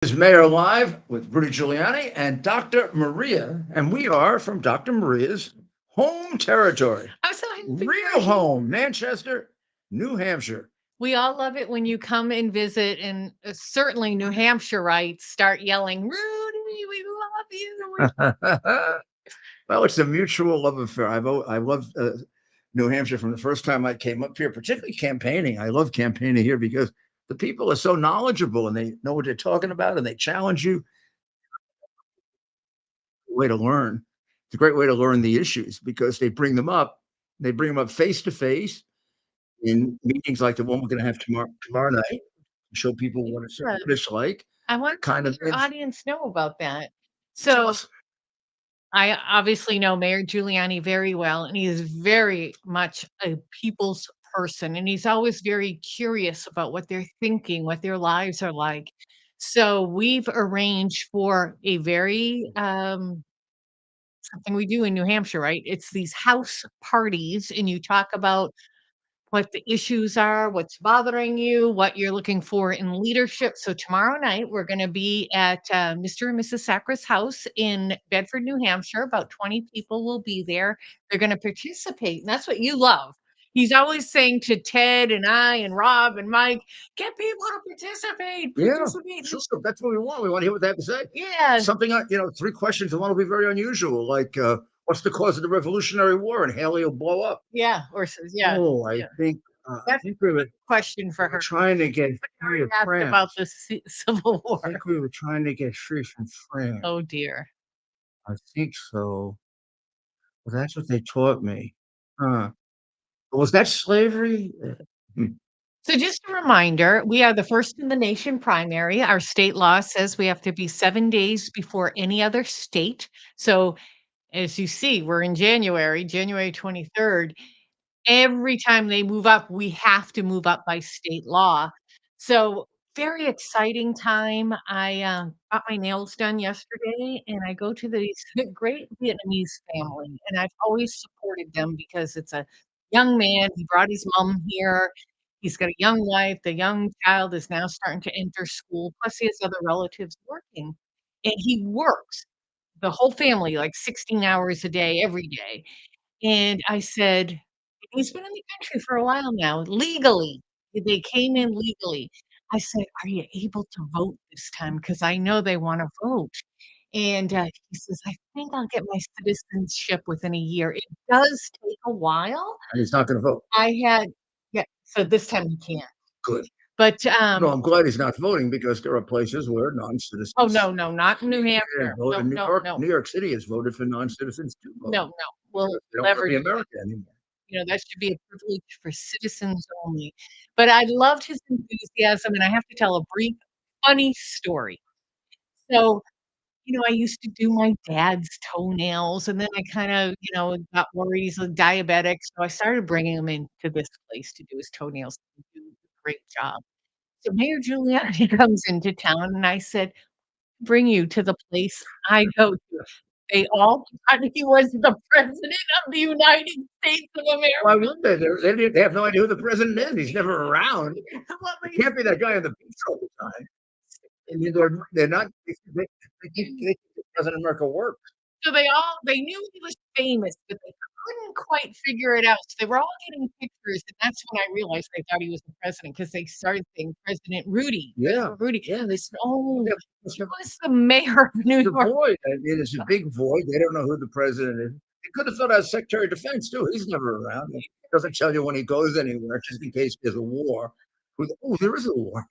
Is Mayor Live with Rudy Giuliani and Dr. Maria, and we are from Dr. Maria's home territory, I'm so happy real you're here. home, Manchester, New Hampshire. We all love it when you come and visit, and certainly New Hampshireites start yelling, "Rudy, we love you." Well, it's a mutual love affair. I love New Hampshire from the first time I came up here, particularly campaigning. I love campaigning here because the people are so knowledgeable and they know what they're talking about and they challenge you. Way to learn. It's a great way to learn the issues because they bring them up. They bring them up face to face in meetings like the one we're going to have tomorrow night. Show people Yeah, what it's like. I want Kind of your audience know about that. tell So us. I obviously know Mayor Giuliani very well, and he is very much a people's person, and he's always very curious about what they're thinking, what their lives are like. So we've arranged for a very something we do in New Hampshire, right? It's these house parties, and you talk about what the issues are, what's bothering you, what you're looking for in leadership. So tomorrow night, we're going to be at Mr. and Mrs. Sacra's house in Bedford, New Hampshire. About 20 people will be there. They're going to participate, and that's what you love. He's always saying to Ted and I and Rob and Mike, get people to participate, Yeah, participate. sure. That's what we want. We want to hear what they have to say. Yeah, Something, three questions. And one will be very unusual, like what's the cause of the Revolutionary War? And Haley will blow up. yeah, or says, yeah, Oh, I yeah. think That's a question for we were her. trying to get free of Asked about France. the Civil I War. think we were trying to get free from France. Oh dear. I think so. Well, that's what they taught me. Huh. Was that slavery? Hmm. So just a reminder, we are the first in the nation primary. Our state law says we have to be 7 days before any other state. So as you see, we're in January, January 23rd. Every time they move up, we have to move up by state law. So very exciting time. I got my nails done yesterday, and I go to this great Vietnamese family, and I've always supported them because it's a young man. He brought his mom here. He's got a young wife. The young child is now starting to enter school. Plus, he has other relatives working, and he works the whole family like 16 hours a day, every day. And I said, he's been in the country for a while now, legally. They came in legally. I said, "Are you able to vote this time? Because I know they wanna vote." And, he says, "I think I'll get my citizenship within a year." It does take a while. And he's not going to vote. I had yeah, so this time he can't. Good. But, No, I'm glad he's not voting because there are places where oh, non-citizens no, no, not in New can't Hampshire. vote. No, In New no, York, no, New York City has voted for non-citizens to vote. no, no. We'll They don't want to never be do America anymore. that should be a privilege for citizens only. But I loved his enthusiasm, and I have to tell a brief funny story. So, I used to do my dad's toenails, and then I kinda, got worried he's a diabetic, so I started bringing him into this place to do his toenails. They do a great job. So Mayor Giuliani comes into town, and I said, "Bring you to the place I go to." They all thought he was the president of the United States of Why America. would they? They have no idea who the president is. He's never around. Well, It can't be that guy on the beach all the time. I mean, they're not. They think the president of America works. so they knew he was famous, but they couldn't quite figure it out. So they were all getting pictures, and that's when I realized they thought he was the president because they started saying President Rudy, Yeah, President Rudy. yeah. They said, "Oh, Yeah, he was the mayor of New the York." void. I mean, it's a big void. They don't know who the president is. They could have thought I was Secretary of Defense too. He's never around. He doesn't tell you when he goes anywhere, just in case there's a war. Oh, there is a war.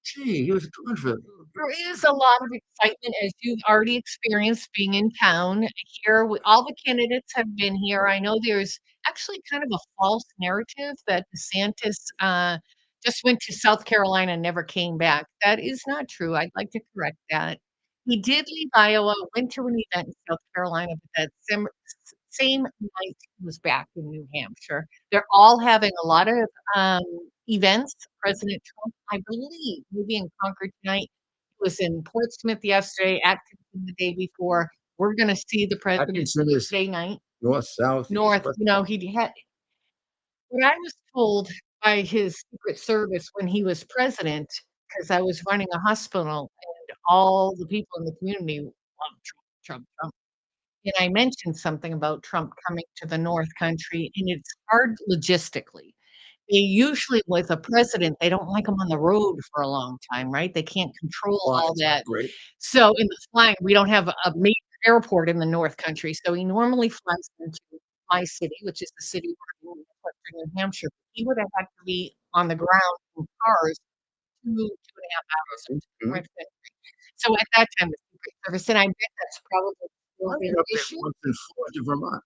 Gee, he was gone for. There is a lot of excitement as you've already experienced being in town. Here, all the candidates have been here. I know there's actually kind of a false narrative that DeSantis just went to South Carolina and never came back. That is not true. I'd like to correct that. He did leave Iowa, went to an event in South Carolina, but that same night he was back in New Hampshire. They're all having a lot of events. President Trump, I believe, maybe in Concord tonight. He was in Portsmouth yesterday, Acton the day before. We're gonna see the president Atkinson is Tuesday night. north, south, east, North, west. he had what I was told by his Secret Service when he was president, because I was running a hospital all the people in the community love Trump, Trump, Trump. And I mentioned something about Trump coming to the North Country, and it's hard logistically. They usually, with a president, they don't like him on the road for a long time, right? They can't control all Flies that. great. So in the flying, we don't have a major airport in the North Country, so he normally flies into my city, which is the city where I live, Western New Hampshire. He would have had to be on the ground in cars 2.5 hours into the Mhm. North Country. So at that time, the Secret Service, and I bet that's probably still I've an been up there issue. once and flew to Vermont.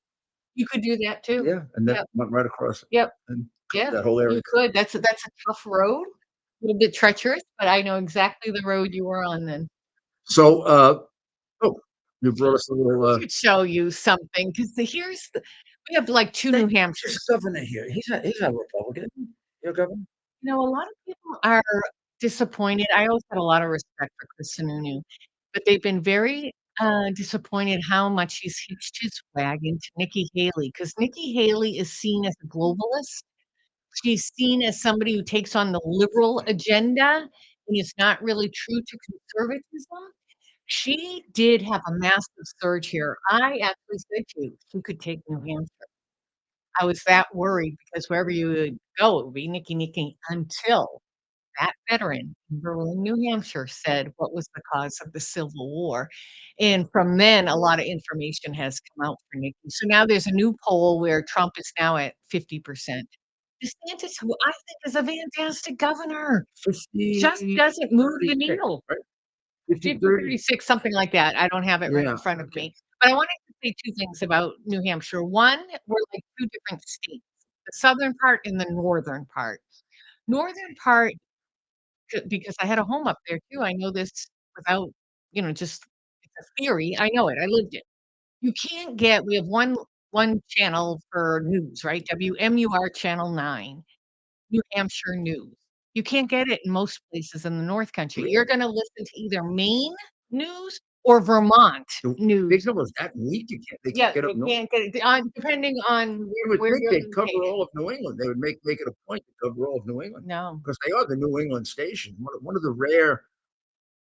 You could do that too. Yeah, and then Yep, went right across yep. and Yeah, that whole area. you could. That's a tough road, a little bit treacherous, but I know exactly the road you were on then. So, oh, you brought us a little, I should show you something because here's the we have like 2 New there's Hampshires. a governor here. He's a Republican. Your governor? You know, a lot of people are disappointed. I always had a lot of respect for Chris Sununu, but they've been very, disappointed how much he's hitched his wagon to Nikki Haley because Nikki Haley is seen as a globalist. She's seen as somebody who takes on the liberal agenda and is not really true to conservatism. She did have a massive surge here. I actually said to you, she could take New Hampshire. I was that worried because wherever you would go, it would be Nikki, Nikki, until that veteran in Berlin, New Hampshire said what was the cause of the Civil War. And from then, a lot of information has come out for Nikki. So now there's a new poll where Trump is now at 50%. DeSantis, who I think is a fantastic governor, just 50, doesn't move the 36, needle. right? 50, 50, 30. 36, something like that. I don't have it right in Yeah, front of okay. me. But I wanted to say 2 things about New Hampshire. One, we're like 2 different states, the southern part and the northern part. Northern part, because I had a home up there too, I know this without, just it's a theory, I know it, I lived it. You can't get we have one channel for news, right? WMUR Channel 9. New Hampshire news. You can't get it in most places in the North Country. Really? You're gonna listen to either Maine news or Vermont The news. signal is that weak, they can't Yeah, get up they north? can't get it on depending on You would where think you're they'd cover located. all of New England. They would make it a point to cover all of New England No, because they are the New England station, one of the rare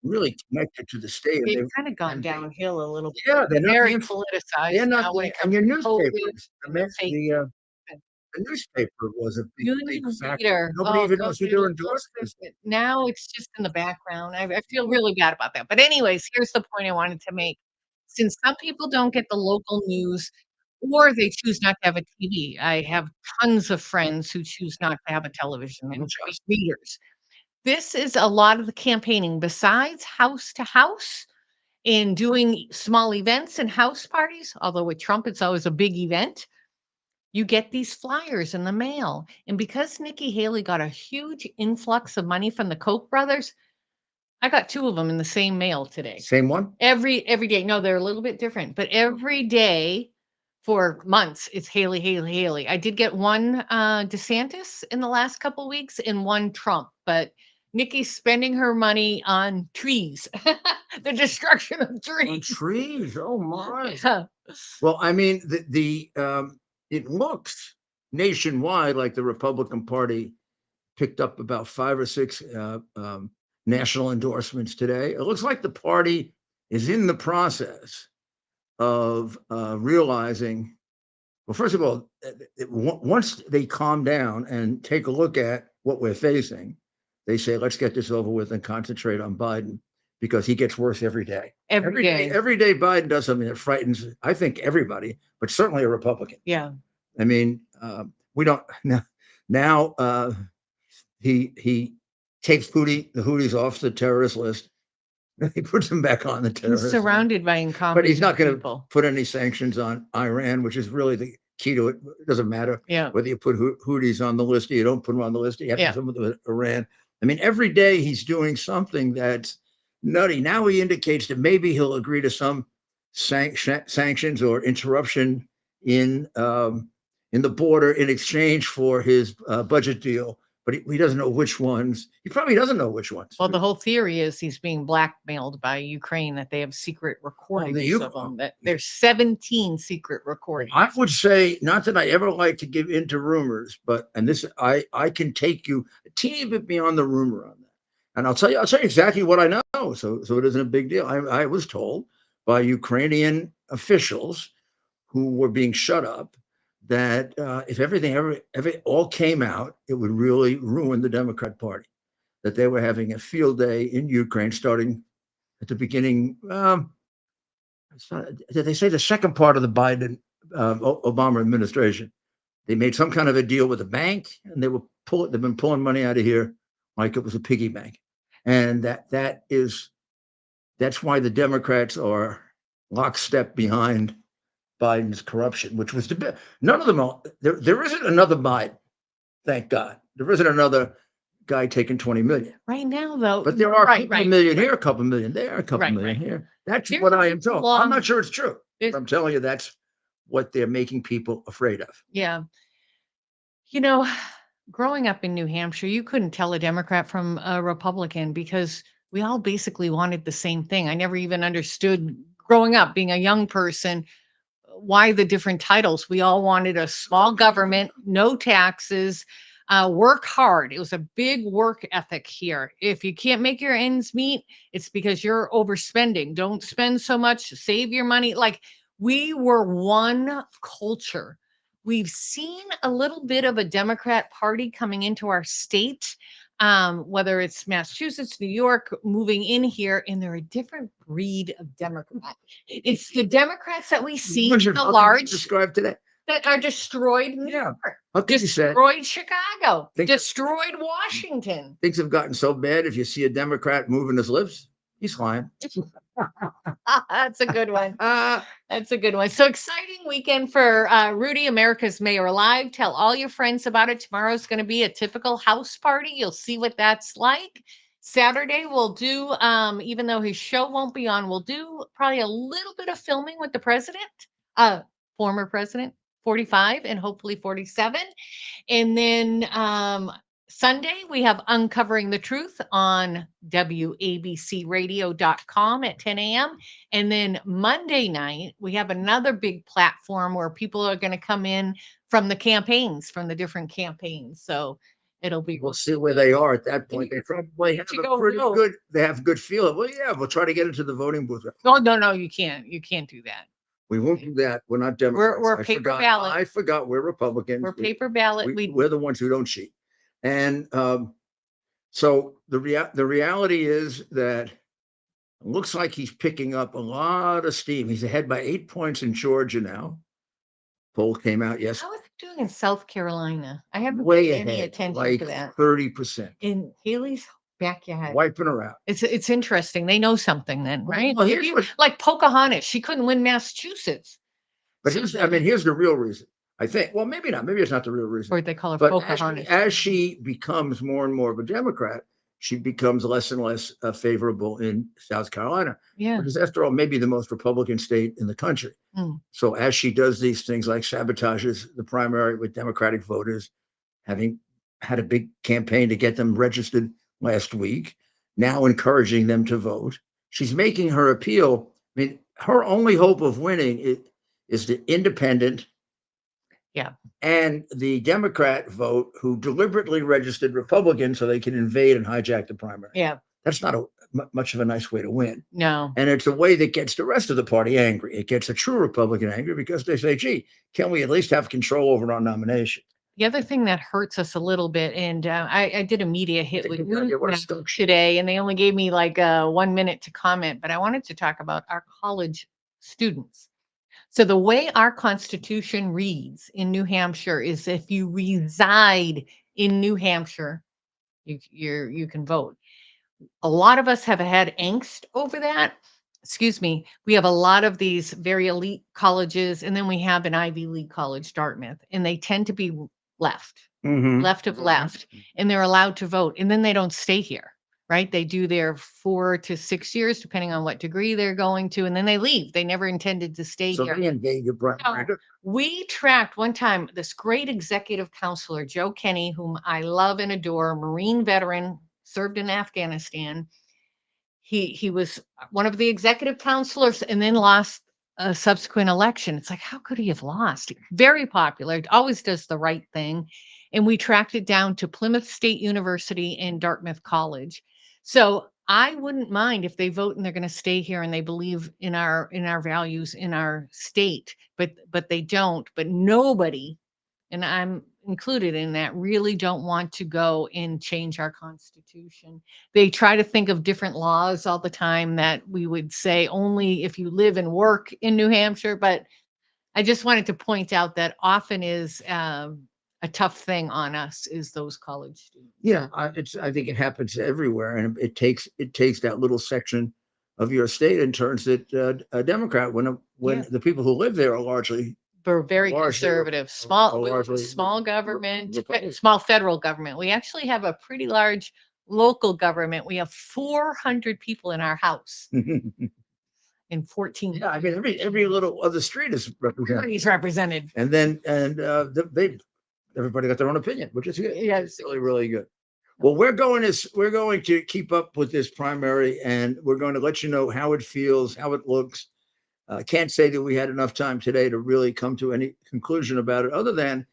really connected to the state, and they've they kinda gone and downhill a little bit. yeah, they're not Very the they're politicized not now when the it and comes your to COVID newspapers, and the fake the newspaper was a big Union factor. Leader. Nobody Oh, even those knows who are their the first endorsement is. now it's just in the background. I feel really bad about that. But anyways, here's the point I wanted to make. Since some people don't get the local news or they choose not to have a TV, I have tons of friends who choose not to have a television and to be readers. This is a lot of the campaigning besides house to house and doing small events and house parties, although with Trump, it's always a big event. You get these flyers in the mail. And because Nikki Haley got a huge influx of money from the Koch brothers, I got 2 of them in the same mail today. Same one? Every day. No, they're a little bit different, but every day for months, it's Haley, Haley, Haley. I did get one, DeSantis in the last couple weeks and one Trump, but Nikki's spending her money on trees, the destruction of On trees. trees, oh my. Yeah. Well, I mean, it looks nationwide like the Republican Party picked up about 5 or 6, national endorsements today. It looks like the party is in the process of, realizing well, first of all, once they calm down and take a look at what we're facing, they say, "Let's get this over with and concentrate on Biden," because he gets worse every day. Every day. Every day Biden does something that frightens, I think, everybody, but certainly a Republican. Yeah. I mean, we don't now, he takes the Houthis off the terrorist list. He puts them back on the He's terrorist list. surrounded by But he's incompetent not gonna people. put any sanctions on Iran, which is really the key to it. It doesn't matter Yeah. whether you put Houthis on the list or you don't put them on the list. You have to Yeah. do something with Iran. I mean, every day he's doing something that's nutty. Now he indicates that maybe he'll agree to some sanctions or interruption in the border in exchange for his budget deal, but he doesn't know which ones. He probably doesn't know which ones. Well, the whole theory is he's being blackmailed by Ukraine, that they have secret recordings of him, that there's 17 secret recordings. I would say, not that I ever like to give in to rumors, but and this I can take you a teeny bit beyond the rumor on that. And I'll tell you exactly what I know. So it isn't a big deal. I was told by Ukrainian officials who were being shut up that if everything ever all came out, it would really ruin the Democrat Party. That they were having a field day in Ukraine starting at the beginning. Did they say the second part of the Biden Obama administration? They made some kind of a deal with a bank, and they've been pulling money out of here like it was a piggy bank, and that's why the Democrats are lockstep behind Biden's corruption, which was none of them. There isn't another Biden, thank God. There isn't another guy taking 20 million. Right now, though, But there are a right, couple right, million right, here, a couple million there, a couple right, million right. here. That's There's what I a am told. law. I'm not sure it's true, There's, but I'm telling you that's what they're making people afraid of. yeah. You know, growing up in New Hampshire, you couldn't tell a Democrat from a Republican because we all basically wanted the same thing. I never even understood growing up, being a young person, why the different titles. We all wanted a small government, no taxes, work hard. It was a big work ethic here. If you can't make your ends meet, it's because you're overspending. Don't spend so much, save your money. Like we were one culture. We've seen a little bit of a Democrat Party coming into our state, whether it's Massachusetts, New York, moving in here, and they're a different breed of Democrat. It's the Democrats that we see in the How can you large describe today. that are destroyed New Yeah. York, How can you say destroyed Chicago, Think- destroyed Washington. things have gotten so bad? If you see a Democrat moving his lips, he's lying. That's a good one. That's a good one. So exciting weekend for Rudy, America's Mayor Alive. Tell all your friends about it. Tomorrow's going to be a typical house party. You'll see what that's like. Saturday, we'll do, even though his show won't be on, we'll do probably a little bit of filming with the president, former president, 45 and hopefully 47. And then Sunday, we have Uncovering the Truth on WABCradio.com at 10 a.m. And then Monday night, we have another big platform where people are going to come in from the campaigns, from the different campaigns. So it'll be. We'll see where they are at that point. They probably have a pretty good. They have good feeling. Well, yeah, we'll try to get into the voting booth. Oh no, you can't. You can't do that. We won't do that. We're not Democrats. We're paper ballot. I forgot we're Republicans. We're paper ballot. We're the ones who don't cheat. And so the reality is that it looks like he's picking up a lot of steam. He's ahead by 8 points in Georgia now. Poll came out yesterday. How is it doing in South Carolina? I haven't way paid ahead, any attention like to that. 30%. In Haley's backyard. Wiping her out. It's interesting. They know something then, right? Well, here's like Pocahontas, she couldn't win Massachusetts. But here's the real reason. I think, well, maybe not. Maybe it's not the real reason. Or they call her But Pocahontas. as she becomes more and more of a Democrat, she becomes less and less favorable in South Carolina. Yeah. Because after all, maybe the most Republican state in the country. Mm. So as she does these things like sabotages the primary with Democratic voters, having had a big campaign to get them registered last week, now encouraging them to vote, she's making her appeal. I mean, her only hope of winning is the independent and the Democrat vote who deliberately registered Republican so they can invade and hijack the primary. Yeah. That's not much of a nice way to win. No. And it's a way that gets the rest of the party angry. It gets a true Republican angry because they say, gee, can't we at least have control over our nomination? The other thing that hurts us a little bit, and I did a media hit with today, and they only gave me like 1 minute to comment, but I wanted to talk about our college students. So the way our Constitution reads in New Hampshire is if you reside in New Hampshire, you can vote. A lot of us have had angst over that. Excuse me. We have a lot of these very elite colleges, and then we have an Ivy League college, Dartmouth, and they tend to be left of left, and they're allowed to vote, and then they don't stay here. Right? They do their 4 to 6 years, depending on what degree they're going to, and then they leave. They never intended to stay here. So they engage your primary. We tracked one time this great executive counselor, Joe Kenny, whom I love and adore, Marine veteran, served in Afghanistan. He was one of the executive counselors and then lost a subsequent election. It's like, how could he have lost? Very popular, always does the right thing. And we tracked it down to Plymouth State University and Dartmouth College. So I wouldn't mind if they vote and they're going to stay here and they believe in our values in our state, but they don't. But nobody, and I'm included in that, really don't want to go and change our constitution. They try to think of different laws all the time that we would say only if you live and work in New Hampshire. But I just wanted to point out that often is a tough thing on us is those college students. Yeah, I think it happens everywhere, and it takes that little section of your state and turns it a Democrat when Yeah. the people who live there are largely We're very largely conservative, small government, Republican. small federal government. We actually have a pretty large local government. We have 400 people in our house in 14. Yeah, I mean every little of the street is represented, Everybody's represented. and then everybody got their own opinion, which is good. Yes. Really, really good. Well, we're going to keep up with this primary, and we're going to let you know how it feels, how it looks. Can't say that we had enough time today to really come to any conclusion about it, other than,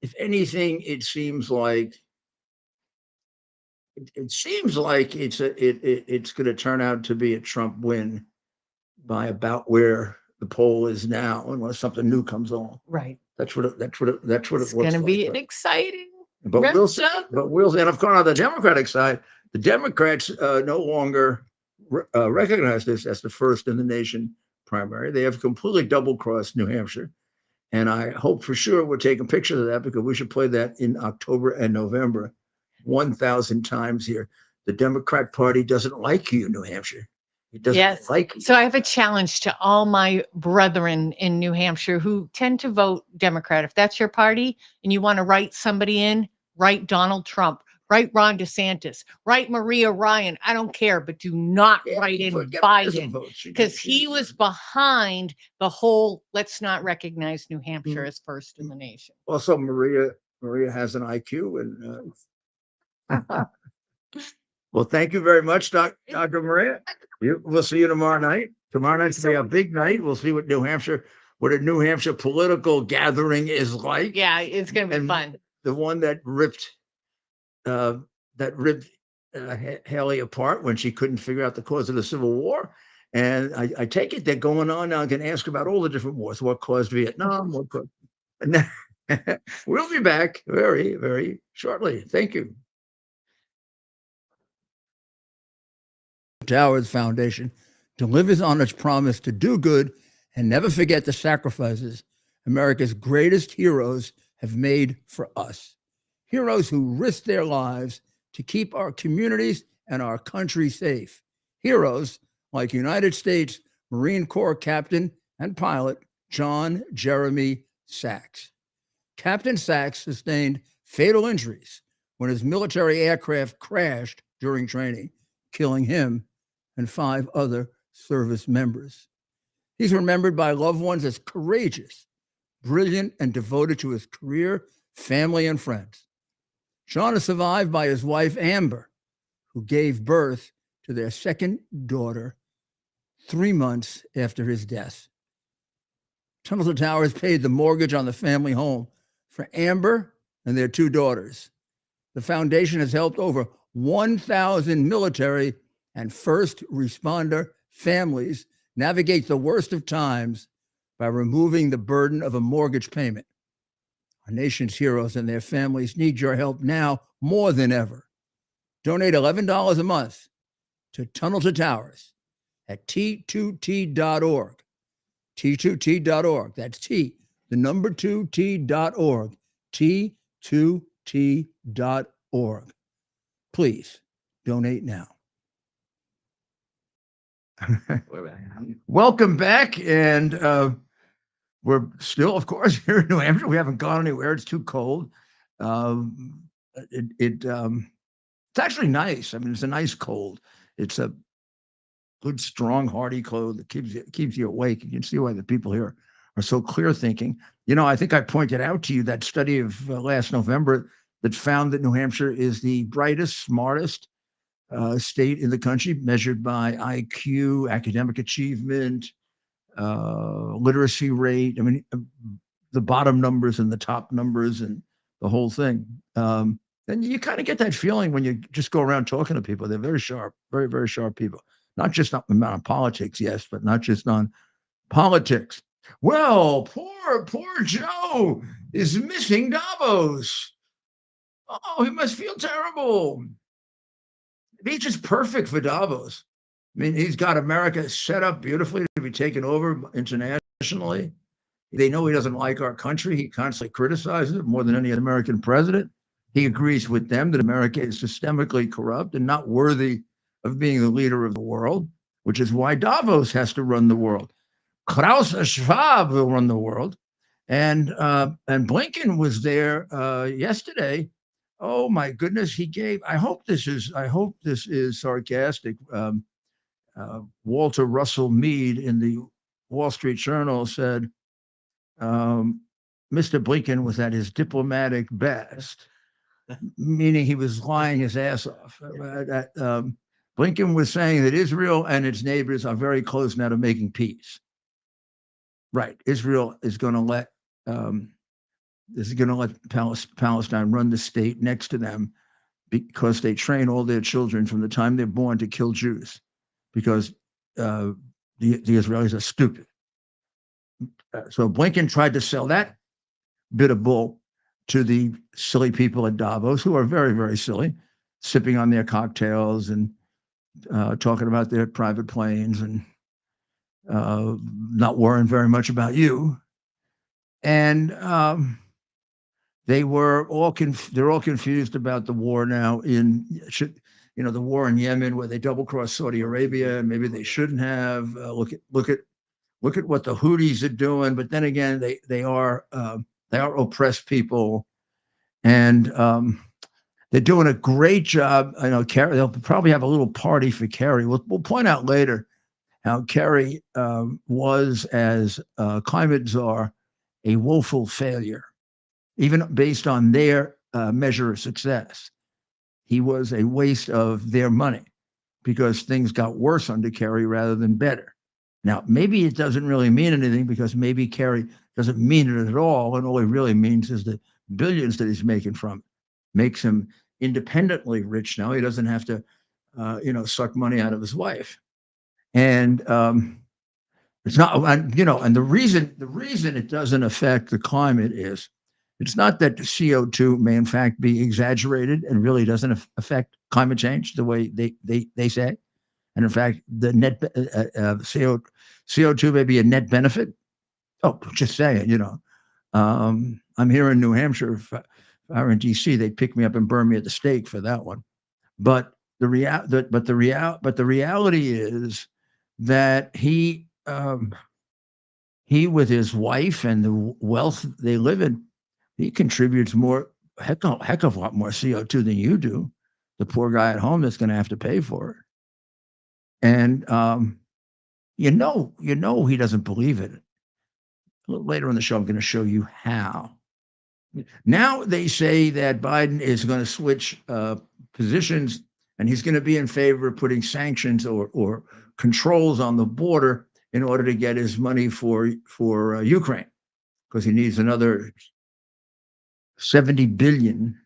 if anything, it seems like it's going to turn out to be a Trump win by about where the poll is now, unless something new comes along. Right. That's what it It's looks going to be like. an exciting. But we'll see. rest of- And of course, on the Democratic side, the Democrats no longer recognize this as the first in the nation primary. They have completely double crossed New Hampshire. And I hope for sure we're taking pictures of that, because we should play that in October and November 1,000 times here. The Democrat Party doesn't like you, New Hampshire. It doesn't Yes. like you. So I have a challenge to all my brethren in New Hampshire who tend to vote Democrat. If that's your party and you want to write somebody in, write Donald Trump, write Ron DeSantis, write Maria Ryan. I don't care, but do not write in Biden, because he was behind the whole let's not recognize New Hampshire as first in the nation. Also, Maria has an IQ, and well, thank you very much, Dr. Maria. We'll see you tomorrow night. Tomorrow night's gonna be a big night. We'll see what a New Hampshire political gathering is like. Yeah, it's going to be fun. The one that ripped Haley apart when she couldn't figure out the cause of the Civil War. And I take it they're going on now. I can ask about all the different wars, what caused Vietnam, what caused. We'll be back very, very shortly. Thank you. Towers Foundation delivers on its promise to do good and never forget the sacrifices America's greatest heroes have made for us. Heroes who risked their lives to keep our communities and our country safe. Heroes like United States Marine Corps Captain and pilot John Jeremy Sachs. Captain Sachs sustained fatal injuries when his military aircraft crashed during training, killing him and 5 other service members. He's remembered by loved ones as courageous, brilliant, and devoted to his career, family, and friends. John is survived by his wife, Amber, who gave birth to their second daughter 3 months after his death. Tunnel to Towers paid the mortgage on the family home for Amber and their 2 daughters. The foundation has helped over 1,000 military and first responder families navigate the worst of times by removing the burden of a mortgage payment. Our nation's heroes and their families need your help now more than ever. Donate $11 a month to Tunnel to Towers at T2T.org. T2T.org. That's T, the number 2T.org. T2T.org. Please donate now. Welcome back, and we're still, of course, here in New Hampshire. We haven't gone anywhere. It's too cold. It's actually nice. I mean, it's a nice cold. It's a good, strong, hearty cold that keeps you awake. You can see why the people here are so clear thinking. I think I pointed out to you that study of last November that found that New Hampshire is the brightest, smartest state in the country, measured by IQ, academic achievement, literacy rate. I mean, the bottom numbers and the top numbers and the whole thing. And you kind of get that feeling when you just go around talking to people. They're very sharp, very, very sharp people. Not just on politics, yes, but not just on politics. Well, poor Joe is missing Davos. Oh, he must feel terrible. He's just perfect for Davos. I mean, he's got America set up beautifully to be taken over internationally. They know he doesn't like our country. He constantly criticizes it more than any American president. He agrees with them that America is systemically corrupt and not worthy of being the leader of the world, which is why Davos has to run the world. Klaus Schwab will run the world. And Blinken was there yesterday. Oh my goodness, he gave. I hope this is sarcastic. Walter Russell Mead in the Wall Street Journal said Mr. Blinken was at his diplomatic best, meaning he was lying his ass off. Blinken was saying that Israel and its neighbors are very close now to making peace. Right, Israel is going to let Palestine run the state next to them because they train all their children from the time they're born to kill Jews, because the Israelis are stupid. So Blinken tried to sell that bit of bull to the silly people at Davos, who are very, very silly, sipping on their cocktails and talking about their private planes and not worrying very much about you. And they're all confused about the war now the war in Yemen, where they double crossed Saudi Arabia, and maybe they shouldn't have. Look at what the Houthis are doing. But then again, they are oppressed people, and they're doing a great job. I know Kerry. They'll probably have a little party for Kerry. We'll point out later how Kerry was, as climate czar, a woeful failure, even based on their measure of success. He was a waste of their money because things got worse under Kerry rather than better. Now, maybe it doesn't really mean anything, because maybe Kerry doesn't mean it at all, and all he really means is the billions that he's making from it. Makes him independently rich now. He doesn't have to, suck money out of his wife. And it's not, and the reason it doesn't affect the climate is, it's not that CO2 may in fact be exaggerated and really doesn't affect climate change the way they say. And in fact, the net CO2 may be a net benefit. Oh, just saying, I'm here in New Hampshire. If I were in DC, they'd pick me up and burn me at the stake for that one. But the reality is that he with his wife and the wealth they live in, he contributes heck of a lot more CO2 than you do. The poor guy at home that's going to have to pay for it. And he doesn't believe it. A little later in the show, I'm going to show you how. Now they say that Biden is going to switch positions, and he's going to be in favor of putting sanctions or controls on the border in order to get his money for Ukraine, because he needs another $70 billion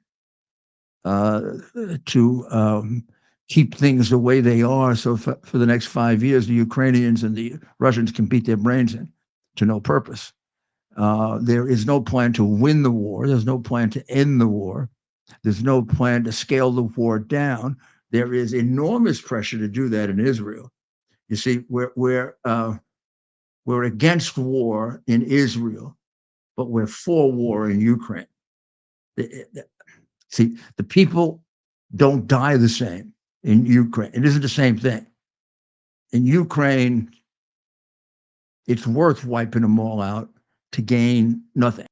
to keep things the way they are. So for the next 5 years, the Ukrainians and the Russians can beat their brains in to no purpose. There is no plan to win the war. There's no plan to end the war. There's no plan to scale the war down. There is enormous pressure to do that in Israel. You see, we're against war in Israel, but we're for war in Ukraine. See, the people don't die the same in Ukraine. It isn't the same thing. In Ukraine, it's worth wiping them all out to gain nothing,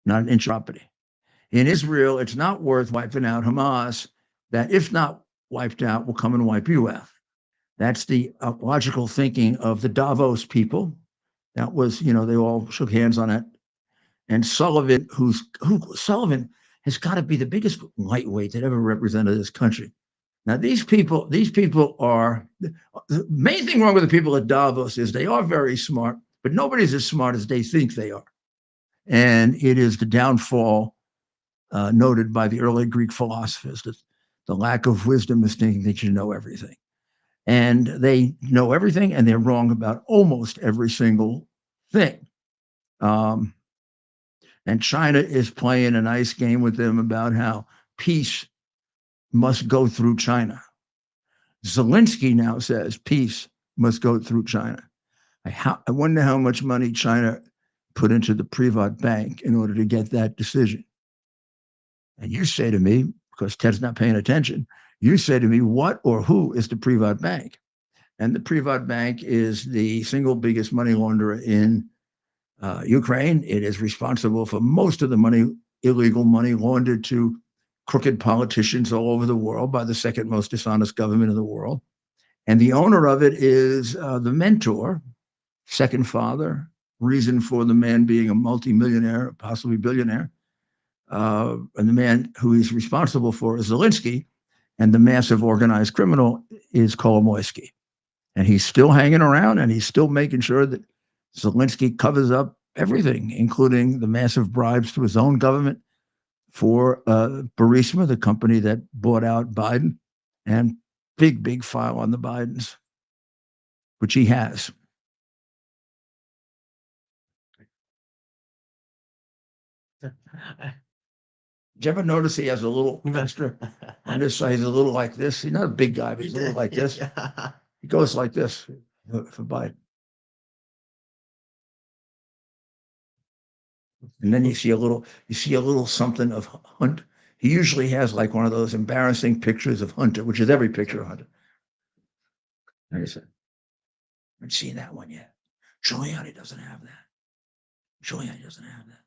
not an inch of property. In Israel, it's not worth wiping out Hamas, that if not wiped out, will come and wipe you out. That's the logical thinking of the Davos people. That was, they all shook hands on it. And Sullivan, Sullivan has got to be the biggest lightweight that ever represented this country. Now, these people are, the main thing wrong with the people at Davos is they are very smart, but nobody's as smart as they think they are. And it is the downfall noted by the early Greek philosophers, that the lack of wisdom is thinking that you know everything. And they know everything, and they're wrong about almost every single thing. And China is playing a nice game with them about how peace must go through China. Zelensky now says peace must go through China. I wonder how much money China put into the Privat bank in order to get that decision. And you say to me, because Ted's not paying attention, you say to me, what or who is the Privat bank? And the Privat bank is the single biggest money launderer in Ukraine. It is responsible for most of the money, illegal money laundered to crooked politicians all over the world by the second most dishonest government in the world. And the owner of it is the mentor, second father, reason for the man being a multimillionaire, possibly billionaire. And the man who he's responsible for is Zelensky, and the massive organized criminal is Kolomoisky. And he's still hanging around, and he's still making sure that Zelensky covers up everything, including the massive bribes to his own government for Burisma, the company that bought out Biden, and big file on the Bidens, which he has. Did you ever notice he has a little extra on this side? He's a little like this. He's not a big guy, but he's a little like this. He goes like this for Biden. And then you see a little something of Hunt. He usually has like one of those embarrassing pictures of Hunter, which is every picture of Hunter. Like I said, I haven't seen that one yet. Giuliani doesn't have that. Giuliani doesn't have that.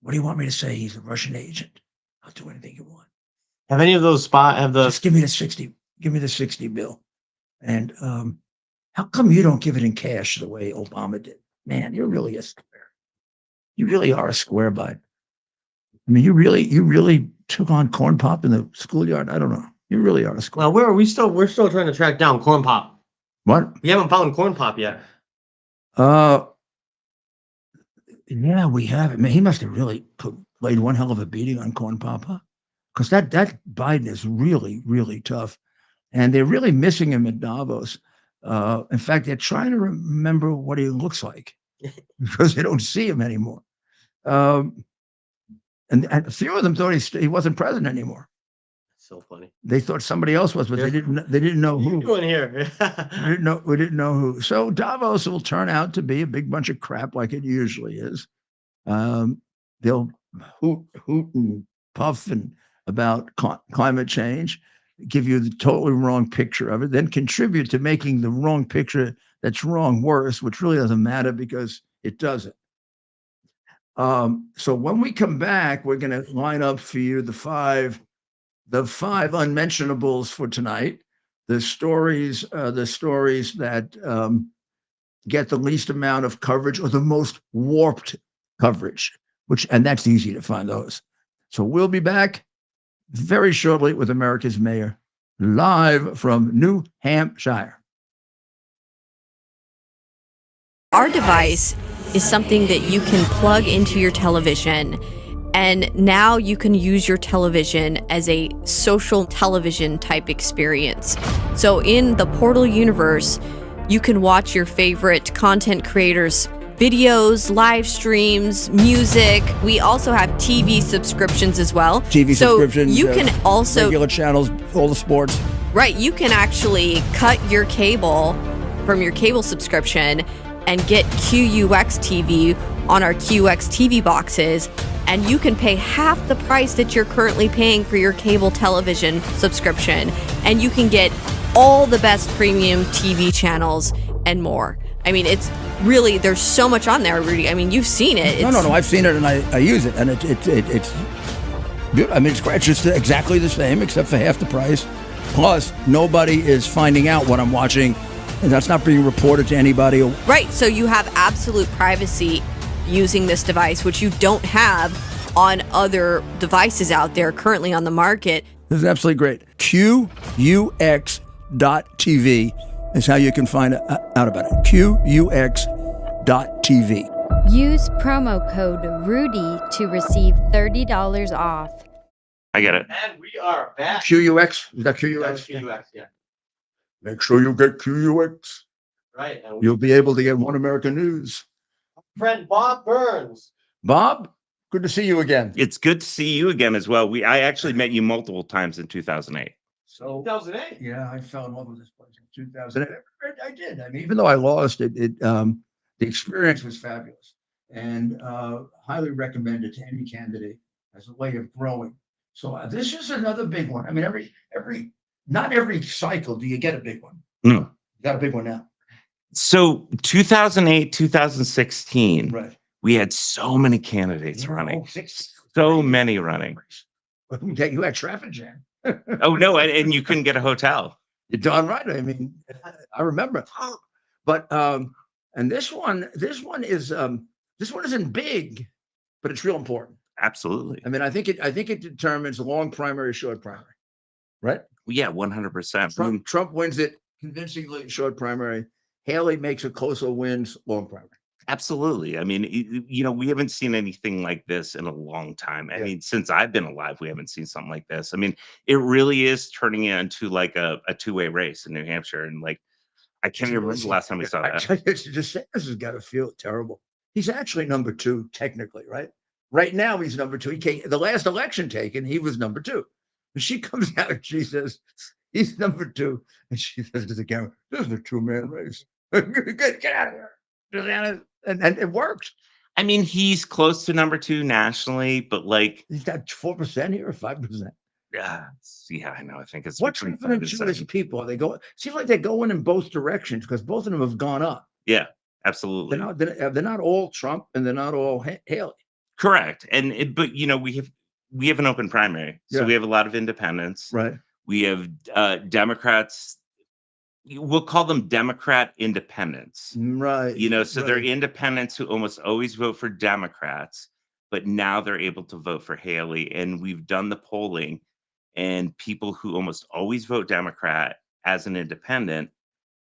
What do you want me to say? He's a Russian agent. I'll do anything you want. Have any of those Just give me the 60. Give me the 60 bill. And how come you don't give it in cash the way Obama did? Man, you're really a square. You really are a square, bud. I mean, you really took on Corn Pop in the schoolyard. I don't know. You really are a square. Well, where are we still? We're still trying to track down Corn Pop. What? We haven't found Corn Pop yet. Yeah, we have. I mean, he must have really laid one hell of a beating on Corn Papa, because that Biden is really tough, and they're really missing him at Davos. In fact, they're trying to remember what he looks like because they don't see him anymore. And a few of them thought he wasn't president anymore. So funny. They thought somebody else was, but they didn't know who. What are you doing here? We didn't know who. So Davos will turn out to be a big bunch of crap like it usually is. They'll hoot and puff about climate change, give you the totally wrong picture of it, then contribute to making the wrong picture that's wrong worse, which really doesn't matter because it doesn't. So when we come back, we're going to line up for you the five unmentionables for tonight, the stories that get the least amount of coverage or the most warped coverage, and that's easy to find those. So we'll be back very shortly with America's Mayor, live from New Hampshire. Our device is something that you can plug into your television, and now you can use your television as a social television type experience. So in the Portal universe, you can watch your favorite content creators' videos, live streams, music. We also have TV subscriptions as well. Subscriptions. You can also regular channels, all the sports. Right, you can actually cut your cable from your cable subscription and get QUX TV on our QX TV boxes, and you can pay half the price that you're currently paying for your cable television subscription, and you can get all the best premium TV channels and more. I mean, it's really, there's so much on there, Rudy. I mean, you've seen it. No, I've seen it and I use it, and it's good. I mean, it's great. It's just exactly the same except for half the price. Plus, nobody is finding out what I'm watching, and that's not being reported to anybody. Right, so you have absolute privacy using this device, which you don't have on other devices out there currently on the market. This is absolutely great. QUX.TV is how you can find out about it. QUX.TV. Use promo code RUDY to receive $30 off. I get it. And we are back. QUX, is that That was QUX? QUX, yeah. Make sure you get QUX. Right. And You'll be able to get One American News. friend Bob Burns. Bob, good to see you again. It's good to see you again as well. I actually met you multiple times in 2008. So 2008. yeah, I fell in love with this place in 2008. I did. I mean, even though I lost it, the experience was fabulous and highly recommended to any candidate as a way of growing. So this is another big one. I mean, not every cycle do you get a big one. No. You got a big one now, So 2008, 2016, right? we had so many candidates running. Oh, So many running. You had traffic jam. Oh no, and you couldn't get a hotel. You're darn right. I mean, I remember. But and this one isn't big, but it's real important. Absolutely. I mean, I think it determines long primary, short primary, right? Yeah, 100%. Trump wins it convincingly short primary. Haley makes it closer, wins long primary. Absolutely. I mean, we haven't seen anything like this in a long time. I Yeah. mean, since I've been alive, we haven't seen something like this. I mean, it really is turning into like a two-way race in New Hampshire. And like, I can't even remember the last time we saw that. DeSantis has got to feel terrible. He's actually number 2, technically, right? Right now, he's number 2. The last election taken, he was number 2. And she comes out and she says, he's number 2. And she says to the camera, this is a 2-man race. Get out of here. DeSantis. And it worked. I mean, he's close to number 2 nationally, but like, He's got 4% here or 5%. yeah, I know. I think it's What's between 5 happening and to these 7. people? Seems like they're going in both directions because both of them have gone up. Yeah, absolutely. They're not all Trump and they're not all Haley. Correct. But we have an open primary, so Yeah. we have a lot of independents. Right. We have Democrats. We'll call them Democrat independents. Right. So they're independents who almost always vote for Democrats, but now they're able to vote for Haley. And we've done the polling, and people who almost always vote Democrat as an independent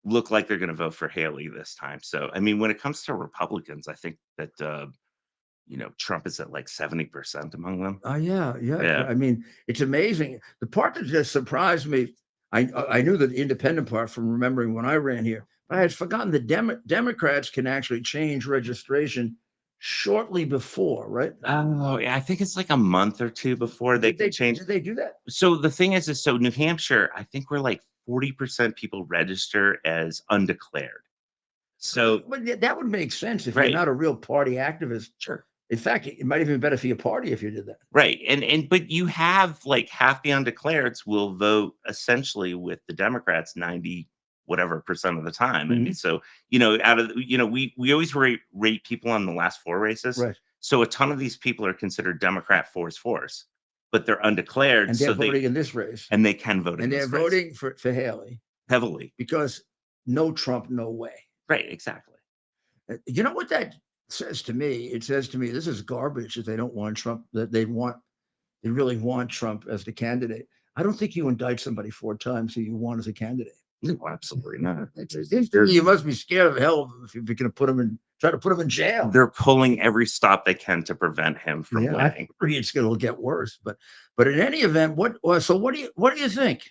look like they're going to vote for Haley this time. So, I mean, when it comes to Republicans, I think that Trump is at like 70% among them. Yeah. Yeah. I mean, it's amazing. The part that just surprised me, I knew the independent part from remembering when I ran here, but I had forgotten the Democrats can actually change registration shortly before, right? Oh, yeah, I think it's like a month or 2 before they can change. Did they do that? So the thing is so New Hampshire, I think we're like 40% people register as undeclared. So But that would make sense if Right. you're not a real party activist. sure. In fact, it might even be better for your party if you did that. Right. But you have like half the undeclareds will vote essentially with the Democrats 90 whatever percent of the time. I mean, so out of we always rate people on the last 4 races. Right. So a ton of these people are considered Democrat force, but they're undeclared. And they're so voting in this race. and they can vote in And they're this race voting for Haley heavily. because no Trump, no way. Right, exactly. You know what that says to me? It says to me, this is garbage if they don't want Trump, that they really want Trump as the candidate. I don't think you indict somebody 4 times who you want as a candidate. No, absolutely not. You must be scared of hell if you're going to try to put him in jail. They're pulling every stop they can to prevent him from Yeah, I winning. agree it's going to get worse. But in any event, what do you think?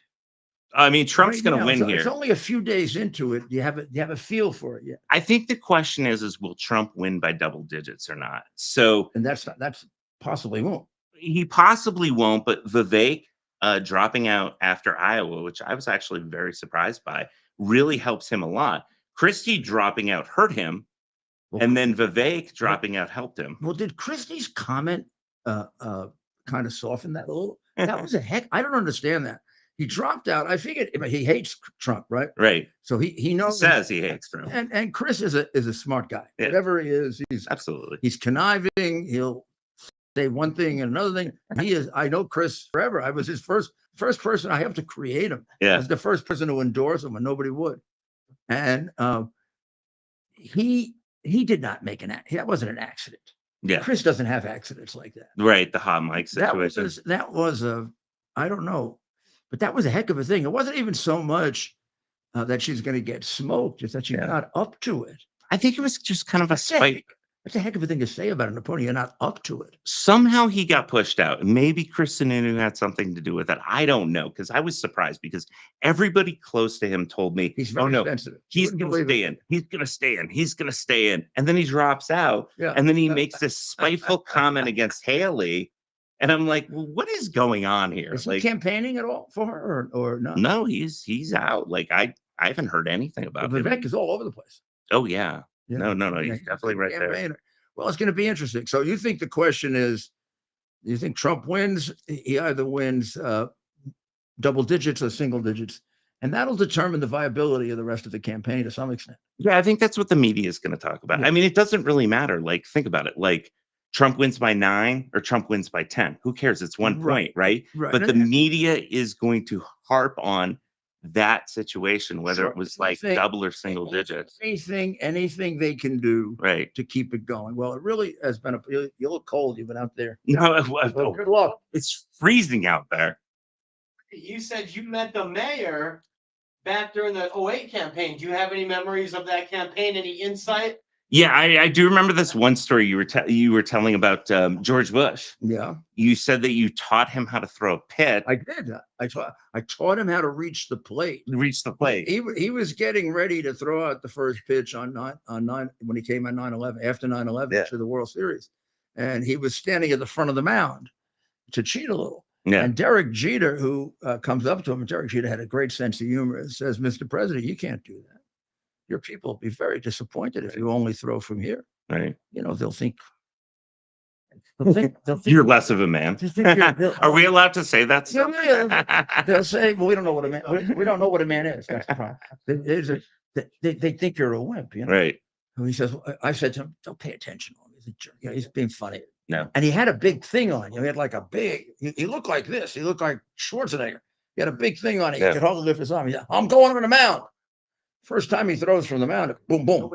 I mean, Trump's Right going to now, win it's here. It's only a few days into it. Do you have a feel for it yet? I think the question is will Trump win by double digits or not? So And that's possibly won't. he possibly won't, but Vivek dropping out after Iowa, which I was actually very surprised by, really helps him a lot. Christie dropping out hurt him, and then Vivek dropping out helped him. Well, did Christie's comment kind of soften that a little? That was I don't understand that. He dropped out. I figured he hates Trump, right? Right. So he knows Says he hates Trump. And Chris is a smart guy. Yeah. Whatever he is, Absolutely. he's conniving. He'll say one thing and another thing. He is. I know Chris forever. I was his first person. I helped to create him. I Yeah. was the first person to endorse him when nobody would. And he did not make that wasn't an accident. Yeah. Chris doesn't have accidents like that. Right. The hot mic situation. That was I don't know, but that was a heck of a thing. It wasn't even so much that she's going to get smoked; it's that she got up to it. I think it was just kind of a spite. That's a heck of a thing to say about an opponent. You're not up to it. Somehow he got pushed out. Maybe Chris Sununu had something to do with it. I don't know, because I was surprised because everybody close to him told me, He's "Oh very no, sensitive. he's going to stay in. He's going to stay in. He's going to stay in." And then he drops out, Yeah. and then he makes this spiteful comment against Haley, and I'm like, "Well, what is going on here?" Is he Like, campaigning at all for her or not? no, he's out. Like I haven't heard anything about him. Vivek is all over the place. Oh yeah, Yeah. no, Yeah, he's definitely right there. campaigner. Well, it's going to be interesting. So you think the question is, you think Trump wins? He either wins double digits or single digits, and that'll determine the viability of the rest of the campaign to some extent. Yeah, I think that's what the media is going to talk about. Yeah. I mean, it doesn't really matter. Like, think about it. Like, Trump wins by 9 or Trump wins by 10. Who cares? It's one Right. point, right? Right. But And the media is going to harp on that situation, whether Sure. it was like Anything- double or single digits. anything they can do Right. to keep it going. Well, it really has been you look cold. You've been out there. No, Well, good luck. it's freezing out there. You said you met the mayor back during the 08 campaign. Do you have any memories of that campaign? Any insight? Yeah, I do remember this one story you were telling about George Bush. Yeah, You said that you taught him how to throw a pit, I did. I taught him how to reach the plate. reach the plate. He was getting ready to throw out the first pitch on 9 when he came on 9/11 after 9/11 Yeah. to the World Series, and he was standing at the front of the mound to cheat a little. Yeah. And Derek Jeter, who comes up to him, and Derek Jeter had a great sense of humor, and says, "Mr. President, you can't do that. Your people will be very disappointed if you only throw from here. Right. You know, they'll think You're less of a man. They'll think you're- Are we allowed to say that? Yeah, yeah. They'll say, well, we don't know what a man, we don't know what a man is. That's the problem. They think you're a wimp, you know? Right. And he says, I said to him, don't pay attention to him. He's a jerk. You know, he's being funny. No. And he had a big thing on. He had like a big, he looked like this. He looked like Schwarzenegger. He had a big thing on it. Yeah. He could hardly lift his arm. He said, I'm going on the mound. First time he throws from the mound, boom, boom,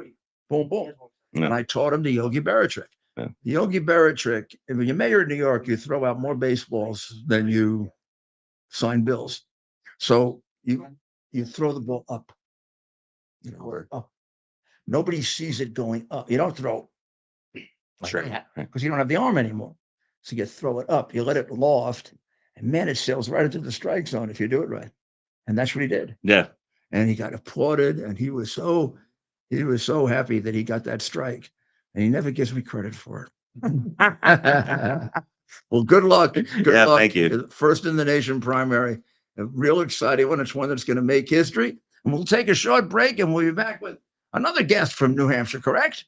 boom, boom. Yeah. And I taught him the Yogi Berra trick. Yeah. The Yogi Berra trick, if you're mayor of New York, you throw out more baseballs than you sign bills. So you throw the ball up. You know, where up. Nobody sees it going up. You don't throw like Sure. that because you don't have the arm anymore. So you throw it up, you let it loft, and man, it sails right into the strike zone if you do it right. And that's what he did. Yeah. And he got applauded, and he was so happy that he got that strike. And he never gives me credit for it. Well, good luck. Good Yeah, luck. thank you. First in the nation primary. A real exciting one. It's one that's going to make history. And we'll take a short break, and we'll be back with another guest from New Hampshire, correct?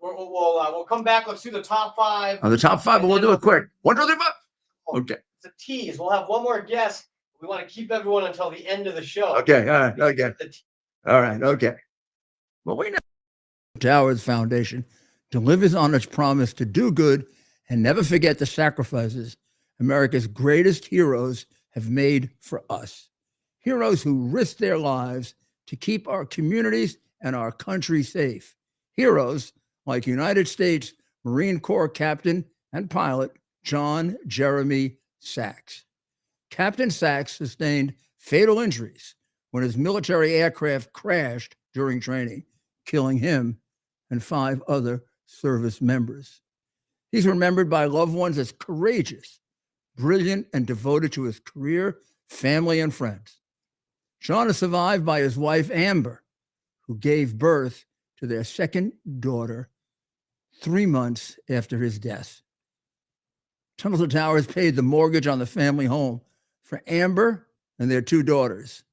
We'll come back. Let's do the top 5. On the top 5, but we'll do it quick. 1, 2, 3, 4. Okay. It's a tease. We'll have one more guest. We want to keep everyone until the end of the show. Okay. All right. Okay. All right. Okay. Well, we know Towers Foundation delivers on its promise to do good and never forget the sacrifices America's greatest heroes have made for us. Heroes who risked their lives to keep our communities and our country safe. Heroes like United States Marine Corps Captain and pilot John Jeremy Sachs. Captain Sachs sustained fatal injuries when his military aircraft crashed during training, killing him and 5 other service members. He's remembered by loved ones as courageous, brilliant, and devoted to his career, family, and friends. John is survived by his wife, Amber, who gave birth to their second daughter 3 months after his death. Tunnels to Towers paid the mortgage on the family home for Amber and their 2 daughters.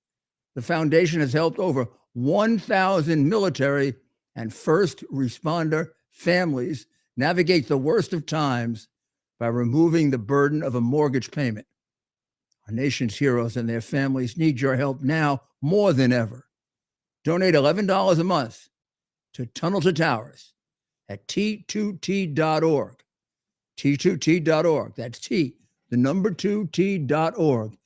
The foundation has helped over 1,000 military and first responder families navigate the worst of times by removing the burden of a mortgage payment. Our nation's heroes and their families need your help now more than ever. Donate $11 a month to Tunnel to Towers at T2T.org. T2T.org. That's T, the number 2T.org.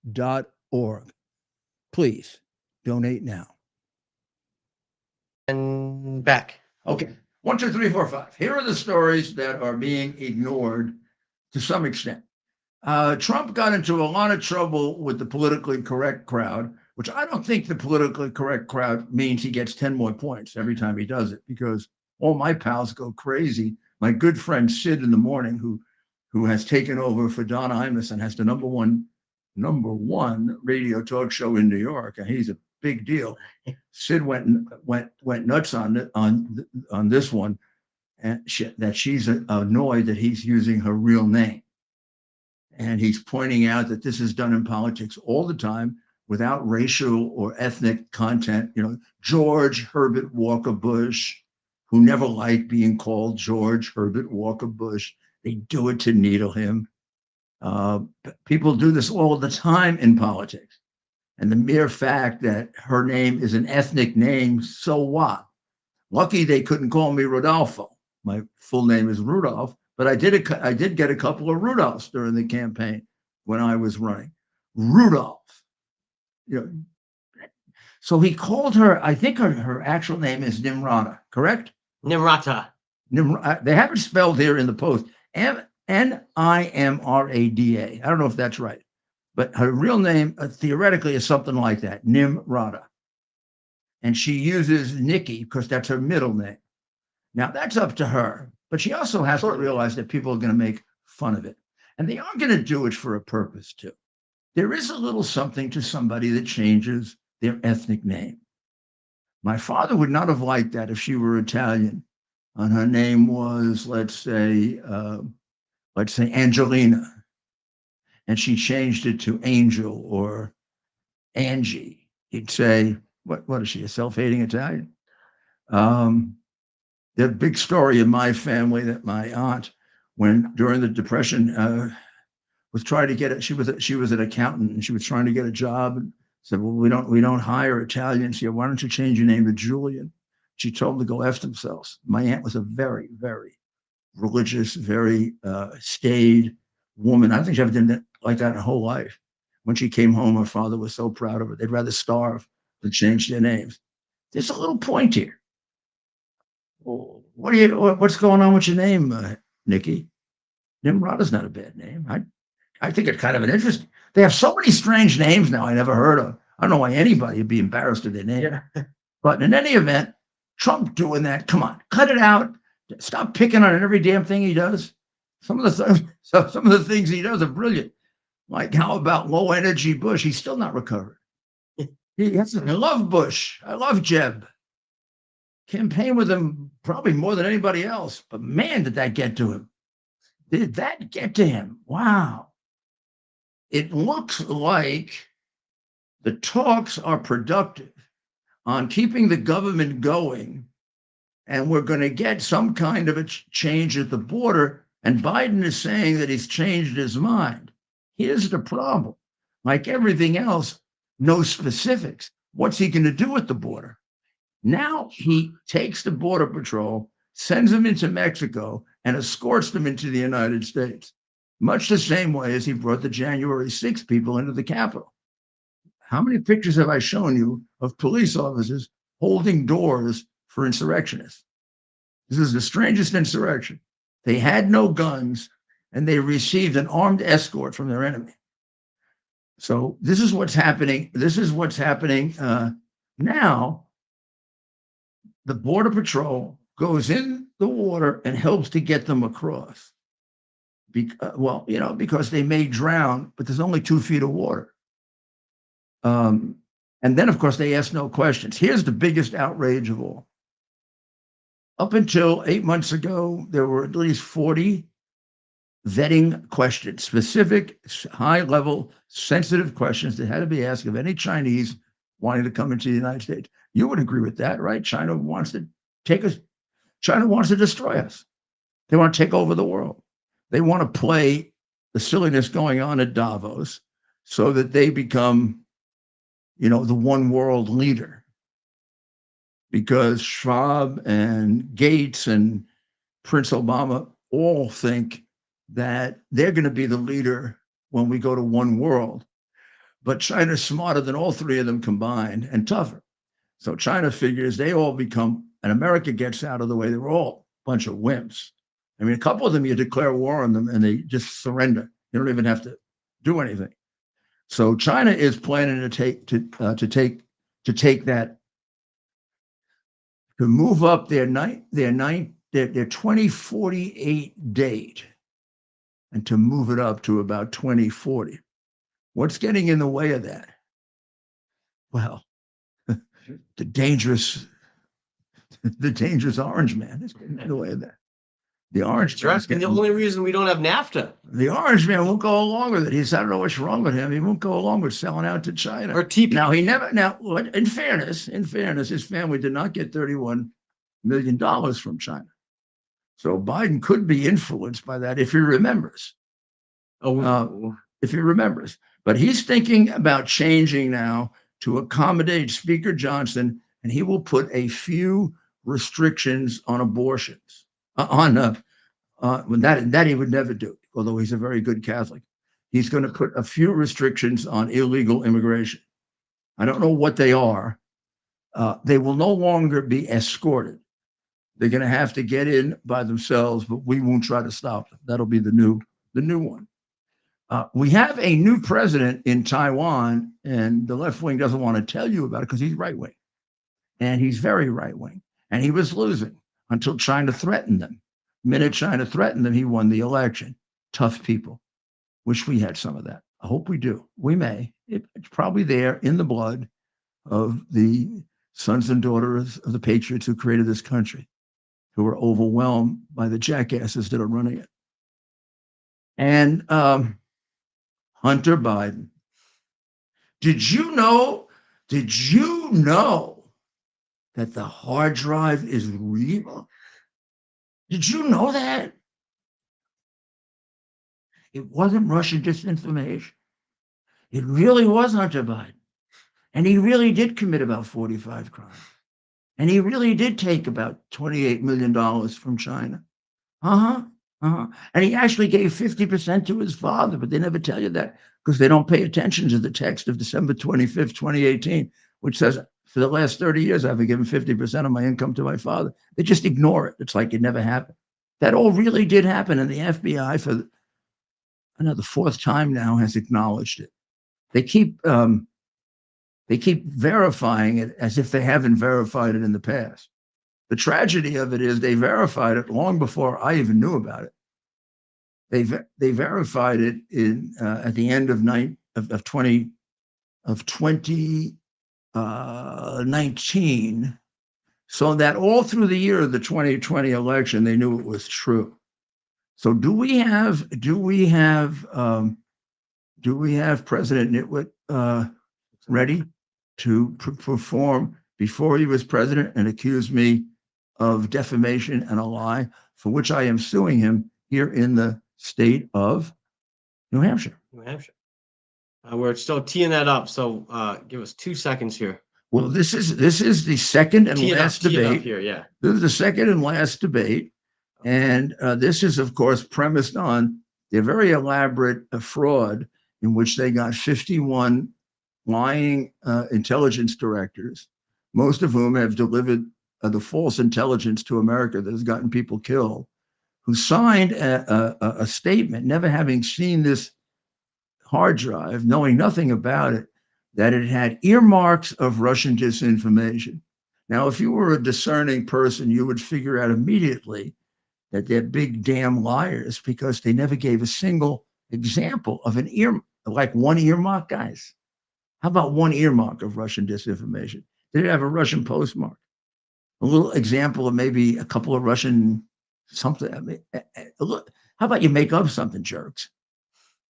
T2T.org. Please donate now. And back. Okay. 1, 2, 3, 4, 5. Here are the stories that are being ignored to some extent. Trump got into a lot of trouble with the politically correct crowd which I don't think the politically correct crowd means he gets 10 more points every time he does it, because all my pals go crazy. My good friend Sid in the morning, who has taken over for Don Imus and has the number one radio talk show in New York, and he's a big deal. Sid went nuts on this one, and that she's annoyed that he's using her real name, and he's pointing out that this is done in politics all the time without racial or ethnic content. George Herbert Walker Bush, who never liked being called George Herbert Walker Bush. They do it to needle him. People do this all the time in politics. And the mere fact that her name is an ethnic name, so what? Lucky they couldn't call me Rodolfo. My full name is Rudolph, but I did get a couple of Rudolphs during the campaign when I was running. Rudolph. So he called her, I think her actual name is Nimrata, correct? Nimrata. They have it spelled here in the post. Nimrada. I don't know if that's right, but her real name theoretically is something like that, Nimrata. And she uses Nikki because that's her middle name. Now that's up to her, but she also has to realize that people are going to make fun of it. And they are going to do it for a purpose too. There is a little something to somebody that changes their ethnic name. My father would not have liked that if she were Italian and her name was, let's say Angelina, and she changed it to Angel or Angie. He'd say, what is she, a self-hating Italian? The big story in my family that my aunt, when during the Depression, was trying to get it. She was an accountant, and she was trying to get a job, and said, well, we don't hire Italians. She said, why don't you change your name to Julian? She told them to go F themselves. My aunt was a very, very religious, very staid woman. I don't think she ever did like that in her whole life. When she came home, her father was so proud of her. They'd rather starve than change their names. There's a little point here. What's going on with your name, Nikki? Nimrata's not a bad name. I think it's kind of an interesting. They have so many strange names now I never heard of. I don't know why anybody would be embarrassed of their name. Yeah. But in any event, Trump doing that, come on, cut it out. Stop picking on every damn thing he does. Some of the things he does are brilliant. Like, how about low energy Bush? He's still not recovered. I love Bush. I love Jeb. Campaign with him probably more than anybody else. But man, did that get to him. Did that get to him? Wow. It looks like the talks are productive on keeping the government going, and we're going to get some kind of a change at the border. And Biden is saying that he's changed his mind. Here's the problem. Like everything else, no specifics. What's he going to do at the border? Now he takes the Border Patrol, sends them into Mexico, and escorts them into the United States, much the same way as he brought the January 6 people into the Capitol. How many pictures have I shown you of police officers holding doors for insurrectionists? This is the strangest insurrection. They had no guns, and they received an armed escort from their enemy. So this is what's happening. Now. The Border Patrol goes in the water and helps to get them across. Because they may drown, but there's only 2 feet of water. And then, of course, they ask no questions. Here's the biggest outrage of all. Up until 8 months ago, there were at least 40 vetting questions, specific, high-level, sensitive questions that had to be asked of any Chinese wanting to come into the United States. You would agree with that, right? China wants to take us. China wants to destroy us. They want to take over the world. They want to play the silliness going on at Davos so that they become, the one world leader. Because Schwab and Gates and Prince Obama all think that they're going to be the leader when we go to one world. But China's smarter than all 3 of them combined and tougher. So China figures they all become, and America gets out of the way. They're all a bunch of wimps. I mean, a couple of them, you declare war on them and they just surrender. You don't even have to do anything. So China is planning to take that, to move up their 2048 date and to move it up to about 2040. What's getting in the way of that? Well, the dangerous orange man is getting in the way of that. The orange man. The only reason we don't have NAFTA. The orange man won't go along with it. I don't know what's wrong with him. He won't go along with selling out to China. Or TP. In fairness, his family did not get $31 million from China. So Biden could be influenced by that if he remembers. If he remembers. But he's thinking about changing now to accommodate Speaker Johnson, and he will put a few restrictions on abortions. That he would never do, although he's a very good Catholic. He's going to put a few restrictions on illegal immigration. I don't know what they are. They will no longer be escorted. They're going to have to get in by themselves, but we won't try to stop them. That'll be the new one. We have a new president in Taiwan, and the left wing doesn't want to tell you about it because he's right wing, and he's very right wing, and he was losing until China threatened them. The minute China threatened them, he won the election. Tough people. Wish we had some of that. I hope we do. We may. It's probably there in the blood of the sons and daughters of the patriots who created this country, who are overwhelmed by the jackasses that are running it. And Hunter Biden. Did you know that the hard drive is real? Did you know that? It wasn't Russian disinformation. It really was Hunter Biden. And he really did commit about 45 crimes. And he really did take about $28 million from China. And he actually gave 50% to his father, but they never tell you that because they don't pay attention to the text of December 25th, 2018, which says, for the last 30 years, I've given 50% of my income to my father. They just ignore it. It's like it never happened. That all really did happen, and the FBI, for the fourth time now, has acknowledged it. They keep verifying it as if they haven't verified it in the past. The tragedy of it is they verified it long before I even knew about it. They verified it at the end of 2019, so that all through the year of the 2020 election, they knew it was true. So do we have President Nitwit ready to perform before he was president and accuse me of defamation and a lie, for which I am suing him here in the state of New Hampshire? We're still teeing that up, so give us 2 seconds here. Well, this is the second and last debate. Here, yeah. This is the second and last debate, and this is, of course, premised on a very elaborate fraud in which they got 51 lying intelligence directors, most of whom have delivered the false intelligence to America that has gotten people killed, who signed a statement, never having seen this hard drive, knowing nothing about it, that it had earmarks of Russian disinformation. Now, if you were a discerning person, you would figure out immediately that they're big damn liars because they never gave a single example of one earmark, guys. How about one earmark of Russian disinformation? Did it have a Russian postmark? A little example of maybe a couple of Russian something. I mean, how about you make up something, jerks?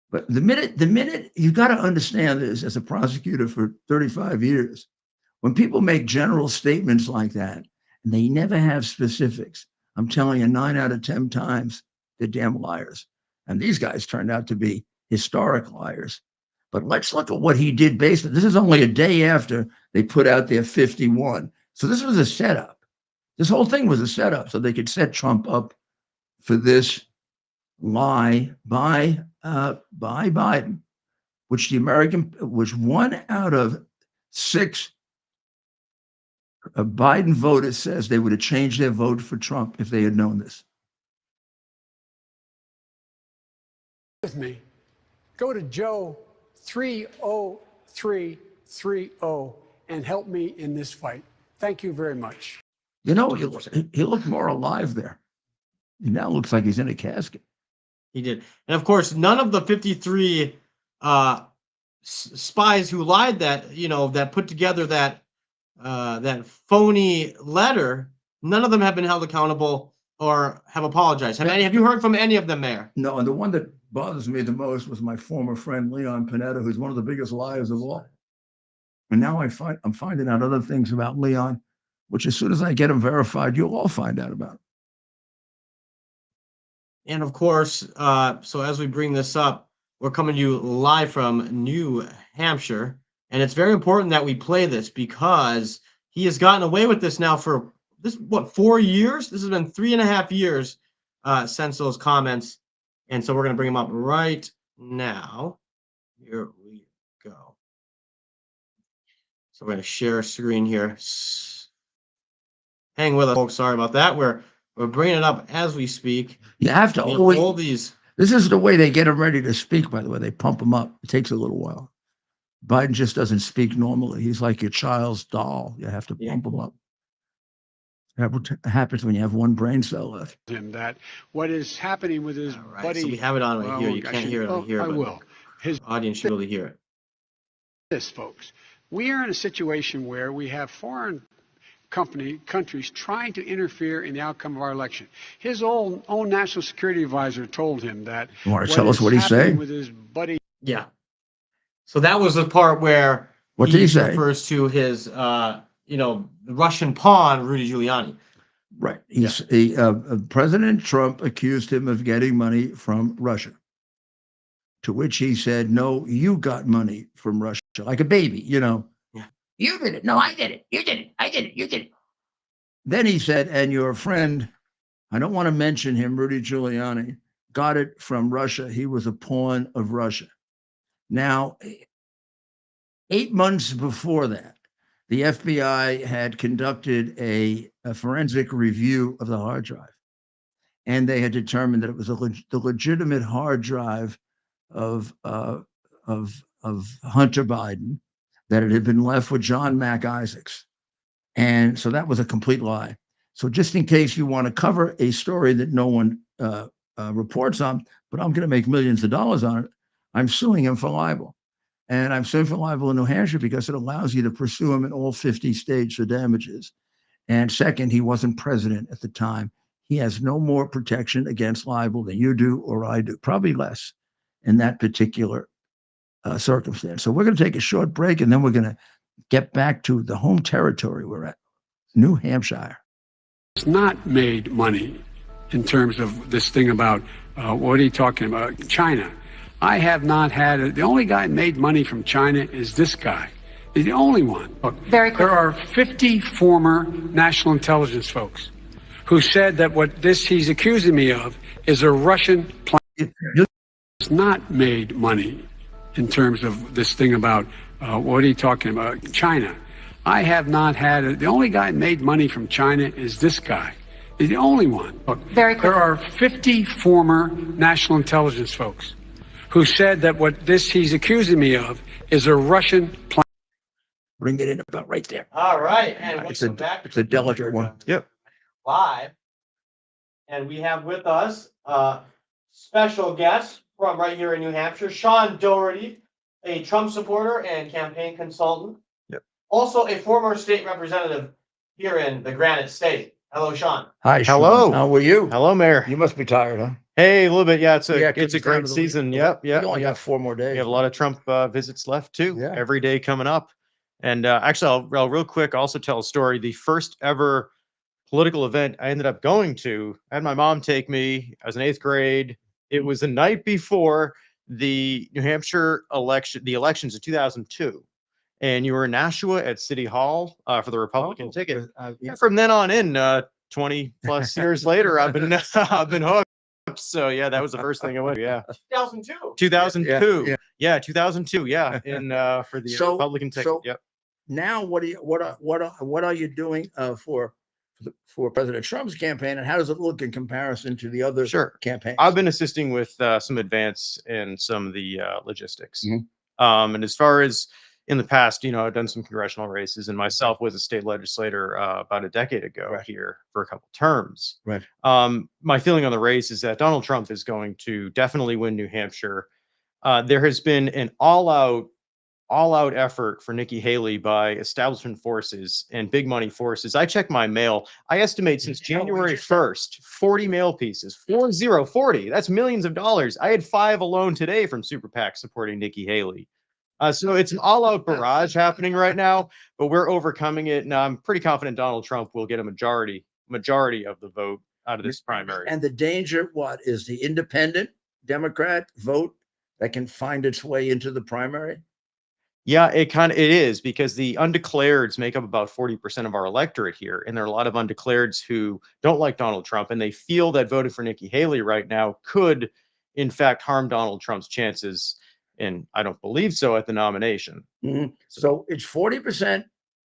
But the minute you got to understand this as a prosecutor for 35 years, when people make general statements like that and they never have specifics, I'm telling you, 9 out of 10 times they're damn liars. And these guys turned out to be historic liars. But let's look at what he did this is only a day after they put out their 51. So this was a setup. This whole thing was a setup so they could set Trump up for this lie by Biden, which 1 out of 6 Biden voters says they would have changed their vote for Trump if they had known this. With me, go to Joe 30330 and help me in this fight. Thank you very much. You know, he looked more alive there. He now looks like he's in a casket. He did. And of course, none of the 53 spies who lied that, that put together that phony letter, none of them have been held accountable or have apologized. Have you heard from any of them, Mayor? No, and the one that bothers me the most was my former friend Leon Panetta, who's one of the biggest liars of all. And now I'm finding out other things about Leon, which as soon as I get them verified, you'll all find out about. And of course, so as we bring this up, we're coming to you live from New Hampshire. And it's very important that we play this because he has gotten away with this now for 4 years? This has been 3.5 years since those comments. And so we're going to bring him up right now. Here we go. So we're going to share a screen here. Hang with us, folks. Sorry about that. We're bringing it up as we speak. You have to always. All these. This is the way they get him ready to speak, by the way. They pump him up. It takes a little while. Biden just doesn't speak normally. He's like your child's doll. You have to pump him up. That's what happens when you have one brain cell left. That what is happening with his buddy. So we have it on right here. You can't hear it on here. I will. His audience should really hear it. This, folks. We are in a situation where we have foreign countries trying to interfere in the outcome of our election. His own national security advisor told him that. You want to tell us what he's saying? With his buddy. Yeah. So that was the part where what did he say? Refers to his, the Russian pawn, Rudy Giuliani. Right. President Trump accused him of getting money from Russia. To which he said, "No, you got money from Russia," like a baby, Yeah. You did it. No, I did it. You did it. I did it. You did it. Then he said, "And your friend, I don't want to mention him, Rudy Giuliani, got it from Russia. He was a pawn of Russia." Now, 8 months before that, the FBI had conducted a forensic review of the hard drive, and they had determined that it was the legitimate hard drive of Hunter Biden, that it had been left with John Mac Isaacs, and so that was a complete lie. So just in case you want to cover a story that no one reports on, but I'm going to make millions of dollars on it, I'm suing him for libel. And I'm suing for libel in New Hampshire because it allows you to pursue him in all 50 states for damages. And second, he wasn't president at the time. He has no more protection against libel than you do or I do, probably less in that particular circumstance. So we're going to take a short break, and then we're going to get back to the home territory we're at, New Hampshire. It's not made money in terms of this thing about, what are you talking about? China. I have not had it. The only guy that made money from China is this guy. He's the only one. Look, there are 50 former national intelligence folks who said that what he's accusing me of is a Russian plan. It's not made money in terms of this thing about, what are you talking about? China. I have not had it. The only guy that made money from China is this guy. He's the only one. Look, there are 50 former national intelligence folks who said that what he's accusing me of is a Russian plan. Bring it in about right there. All right. And welcome back. It's a delicate one. Yep. Live. And we have with us special guest from right here in New Hampshire, Sean Doherty, a Trump supporter and campaign consultant. Yep. Also a former state representative here in the Granite State. Hello, Sean. Hi, Sean. Hello. How are you? Hello, Mayor. You must be tired, huh? Hey, a little bit. Yeah, it's a 'cause it's a it's the end great of the season. week. Yep, You only got 4 more days. We have a lot of Trump visits left too. Yeah. Every day coming up. And actually, I'll real quick also tell a story. The first ever political event I ended up going to, I had my mom take me. I was in 8th grade. It was the night before the New Hampshire election, the elections of 2002. And you were in Nashua at City Hall for the Republican ticket. Yeah. From then on in, 20 plus years later, I've been I've been hooked. So yeah, that was the first thing I went to. Yeah. 2002. 2002. Yeah. Yeah, 2002. Yeah. In for the Republican ticket. So Yep. now what are you doing for President Trump's campaign, and how does it look in comparison to the other Sure. campaigns? I've been assisting with some advance and some of the logistics. Mhm. And as far as in the past, I've done some congressional races, and myself was a state legislator about a decade ago Right. here for a couple terms. Right. My feeling on the race is that Donald Trump is going to definitely win New Hampshire. There has been an all-out effort for Nikki Haley by establishment forces and big money forces. I check my mail. I estimate since January 1st, 40 mail pieces, 40. That's millions of dollars. I had 5 alone today from super PACs supporting Nikki Haley. So it's an all-out barrage happening right now, but we're overcoming it, and I'm pretty confident Donald Trump will get a majority of the vote out of this primary. And the danger, what is the independent Democrat vote that can find its way into the primary? Yeah, it is, because the undeclareds make up about 40% of our electorate here, and there are a lot of undeclareds who don't like Donald Trump, and they feel that voting for Nikki Haley right now could, in fact, harm Donald Trump's chances, and I don't believe so, at the nomination. Mhm. So it's 40%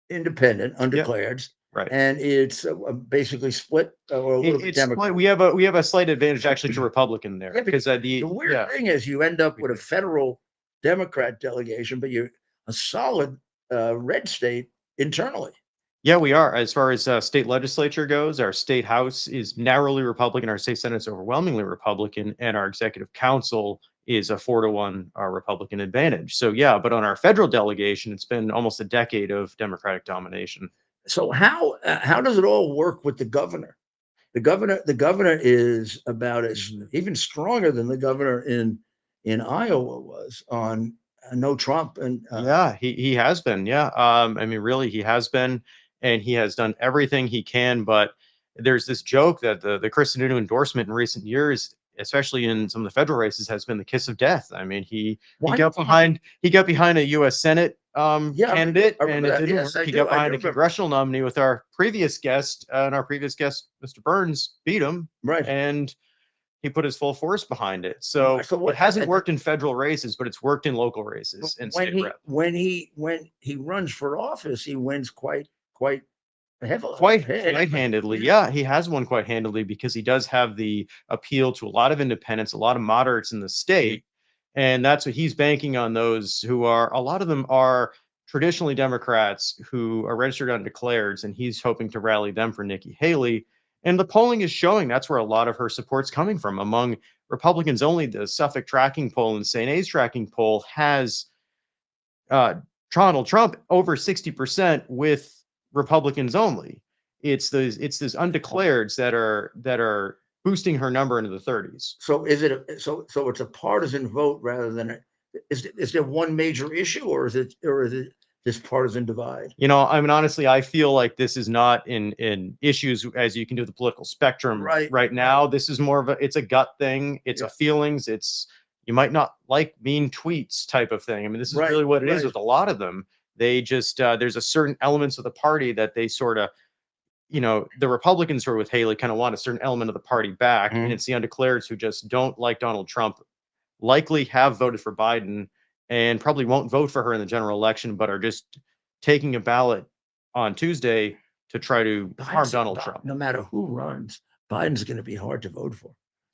independent, undeclareds, Right. and it's basically split or a little bit It's Democrat. we have a slight advantage actually to Republican there, Yeah, because The weird thing is you end up with a federal Democrat delegation, but you're a solid red state internally. Yeah, we are. As far as state legislature goes, our state house is narrowly Republican, our state senate is overwhelmingly Republican, and our executive council is a 4-to-1 Republican advantage. So yeah, but on our federal delegation, it's been almost a decade of Democratic domination. So how does it all work with the governor? The governor is about as even stronger than the governor in Iowa was on no Trump and Yeah, he has been. Yeah, I mean, really, he has been, and he has done everything he can. But there's this joke that the Chris Sununu endorsement in recent years, especially in some of the federal races, has been the kiss of death. I mean, he got behind a U.S. Senate candidate, and it didn't yes, work. He got behind a congressional nominee with our previous guest, and our previous guest, Mr. Burns, beat him, right. and he put his full force behind it. So it hasn't worked in federal races, but it's worked in local races and state rep. When he runs for office, he wins quite heavily, Quite handedly. Yeah, he has won quite handily, because he does have the appeal to a lot of independents, a lot of moderates in the state. And that's what he's banking on, those who are, a lot of them are traditionally Democrats who are registered undeclareds, and he's hoping to rally them for Nikki Haley. And the polling is showing that's where a lot of her support's coming from. Among Republicans only, the Suffolk tracking poll and St. A's tracking poll has Donald Trump over 60% with Republicans only. It's those undeclareds that are boosting her number into the 30s. So is it so it's a partisan vote rather than is there one major issue, or is it this partisan divide? I mean, honestly, I feel like this is not in issues as you can do with the political spectrum right now. This is more of it's a gut thing. It's a feelings. It's, you might not like mean tweets type of thing. I mean, this is really what it is with a lot of them. They just there's a certain elements of the party that they sort of, the Republicans who are with Haley kind of want a certain element of the party back, and it's the undeclareds who just don't like Donald Trump, likely have voted for Biden, and probably won't vote for her in the general election, but are just taking a ballot on Tuesday to try to harm Donald Trump. No matter who runs, Biden's going to be hard to vote for.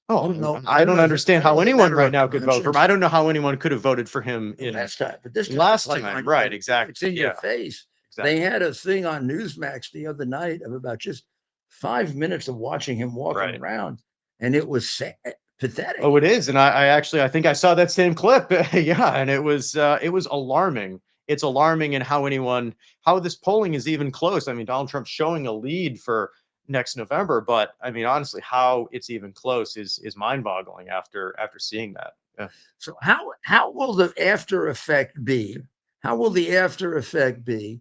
Oh, no, I don't understand how anyone right now could vote for him. I don't know how anyone could have voted for him in last time, but this last time, right? Exactly. It's in your face. Exactly. They had a thing on Newsmax the other night of about just 5 minutes of watching him walking around, and it was pathetic. Oh, it is, and I think I saw that same clip. Yeah, and it was alarming. It's alarming in how this polling is even close. I mean, Donald Trump's showing a lead for next November, but I mean, honestly, how it's even close is mind-boggling after seeing that. Yeah. So how will the after effect be? How will the after effect be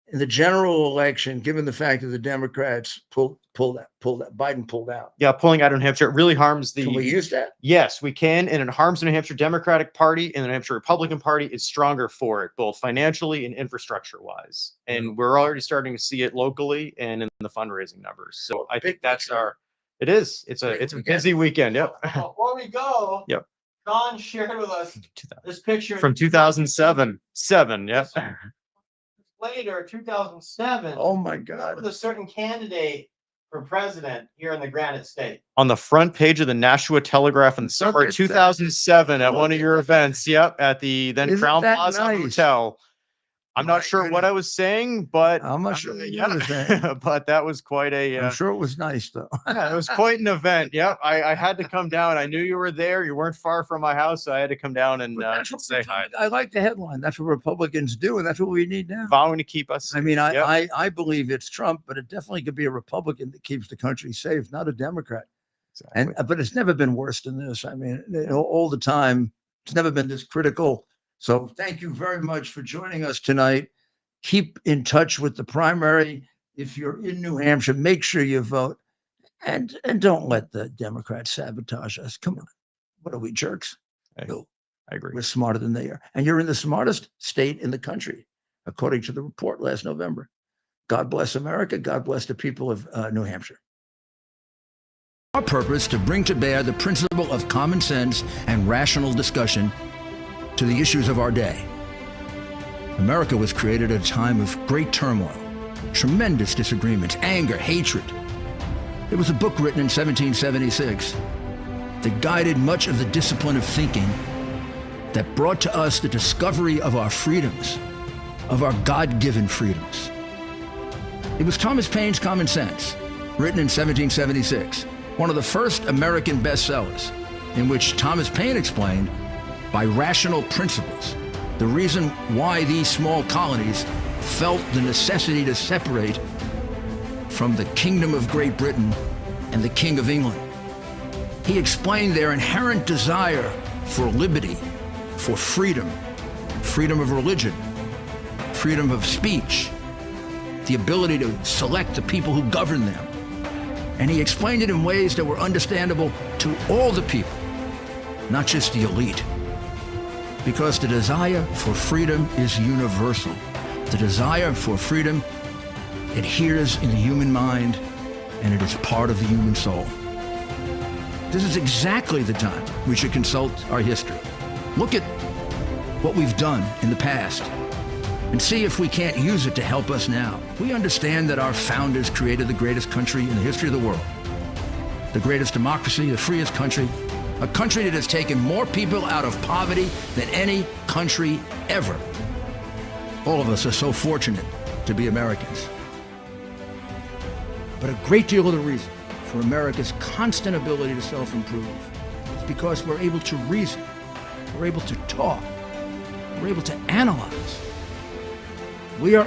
in the general election, given the fact that the Democrats Biden pulled out? Yeah, pulling out in New Hampshire, it really harms the. Can we use that? Yes, we can, and it harms the New Hampshire Democratic Party, and the New Hampshire Republican Party is stronger for it, both financially and infrastructure-wise. And we're already starting to see it locally and in the fundraising numbers. So I think that's it is. It's a busy weekend. Yep. Before we go, yep. John shared with us this picture from 2007. Yep. Later, 2007. Oh my God! With a certain candidate for president here in the Granite State? On the front page of the Nashua Telegraph in the summer Look of at 2007 at Look one of at your that. events. Yep, at the then Isn't Crown that Plaza nice? Hotel. I'm My not sure what goodness. I was saying, but I'm not sure what you yeah, were saying. but that was quite a I'm sure it was nice though. yeah, it was quite an event. Yep, I had to come down. I knew you were there. You weren't far from my house, so I had to come down and But that's what say hi. I like the headline. That's what Republicans do, and that's what we need now. Vowing to keep us. I mean, safe. Yep. I believe it's Trump, but it definitely could be a Republican that keeps the country safe, not a Democrat. Exactly. And but it's never been worse than this. I mean, all the time, it's never been this critical. So thank you very much for joining us tonight. Keep in touch with the primary. If you're in New Hampshire, make sure you vote, and don't let the Democrats sabotage us. Come on, what are we, jerks? Hey, No, I agree. we're smarter than they are, and you're in the smartest state in the country, according to the report last November. God bless America. God bless the people of New Hampshire. Our purpose to bring to bear the principle of common sense and rational discussion to the issues of our day. America was created at a time of great turmoil, tremendous disagreements, anger, hatred. There was a book written in 1776 that guided much of the discipline of thinking that brought to us the discovery of our freedoms, of our God-given freedoms. It was Thomas Paine's Common Sense, written in 1776, one of the first American bestsellers, in which Thomas Paine explained, by rational principles, the reason why these small colonies felt the necessity to separate from the Kingdom of Great Britain and the King of England. He explained their inherent desire for liberty, for freedom, freedom of religion, freedom of speech, the ability to select the people who govern them. And he explained it in ways that were understandable to all the people, not just the elite. Because the desire for freedom is universal. The desire for freedom adheres in the human mind, and it is part of the human soul. This is exactly the time we should consult our history. Look at what we've done in the past and see if we can't use it to help us now. We understand that our founders created the greatest country in the history of the world, the greatest democracy, the freest country, a country that has taken more people out of poverty than any country ever. All of us are so fortunate to be Americans. But a great deal of the reason for America's constant ability to self-improve is because we're able to reason, we're able to talk, we're able to analyze. We are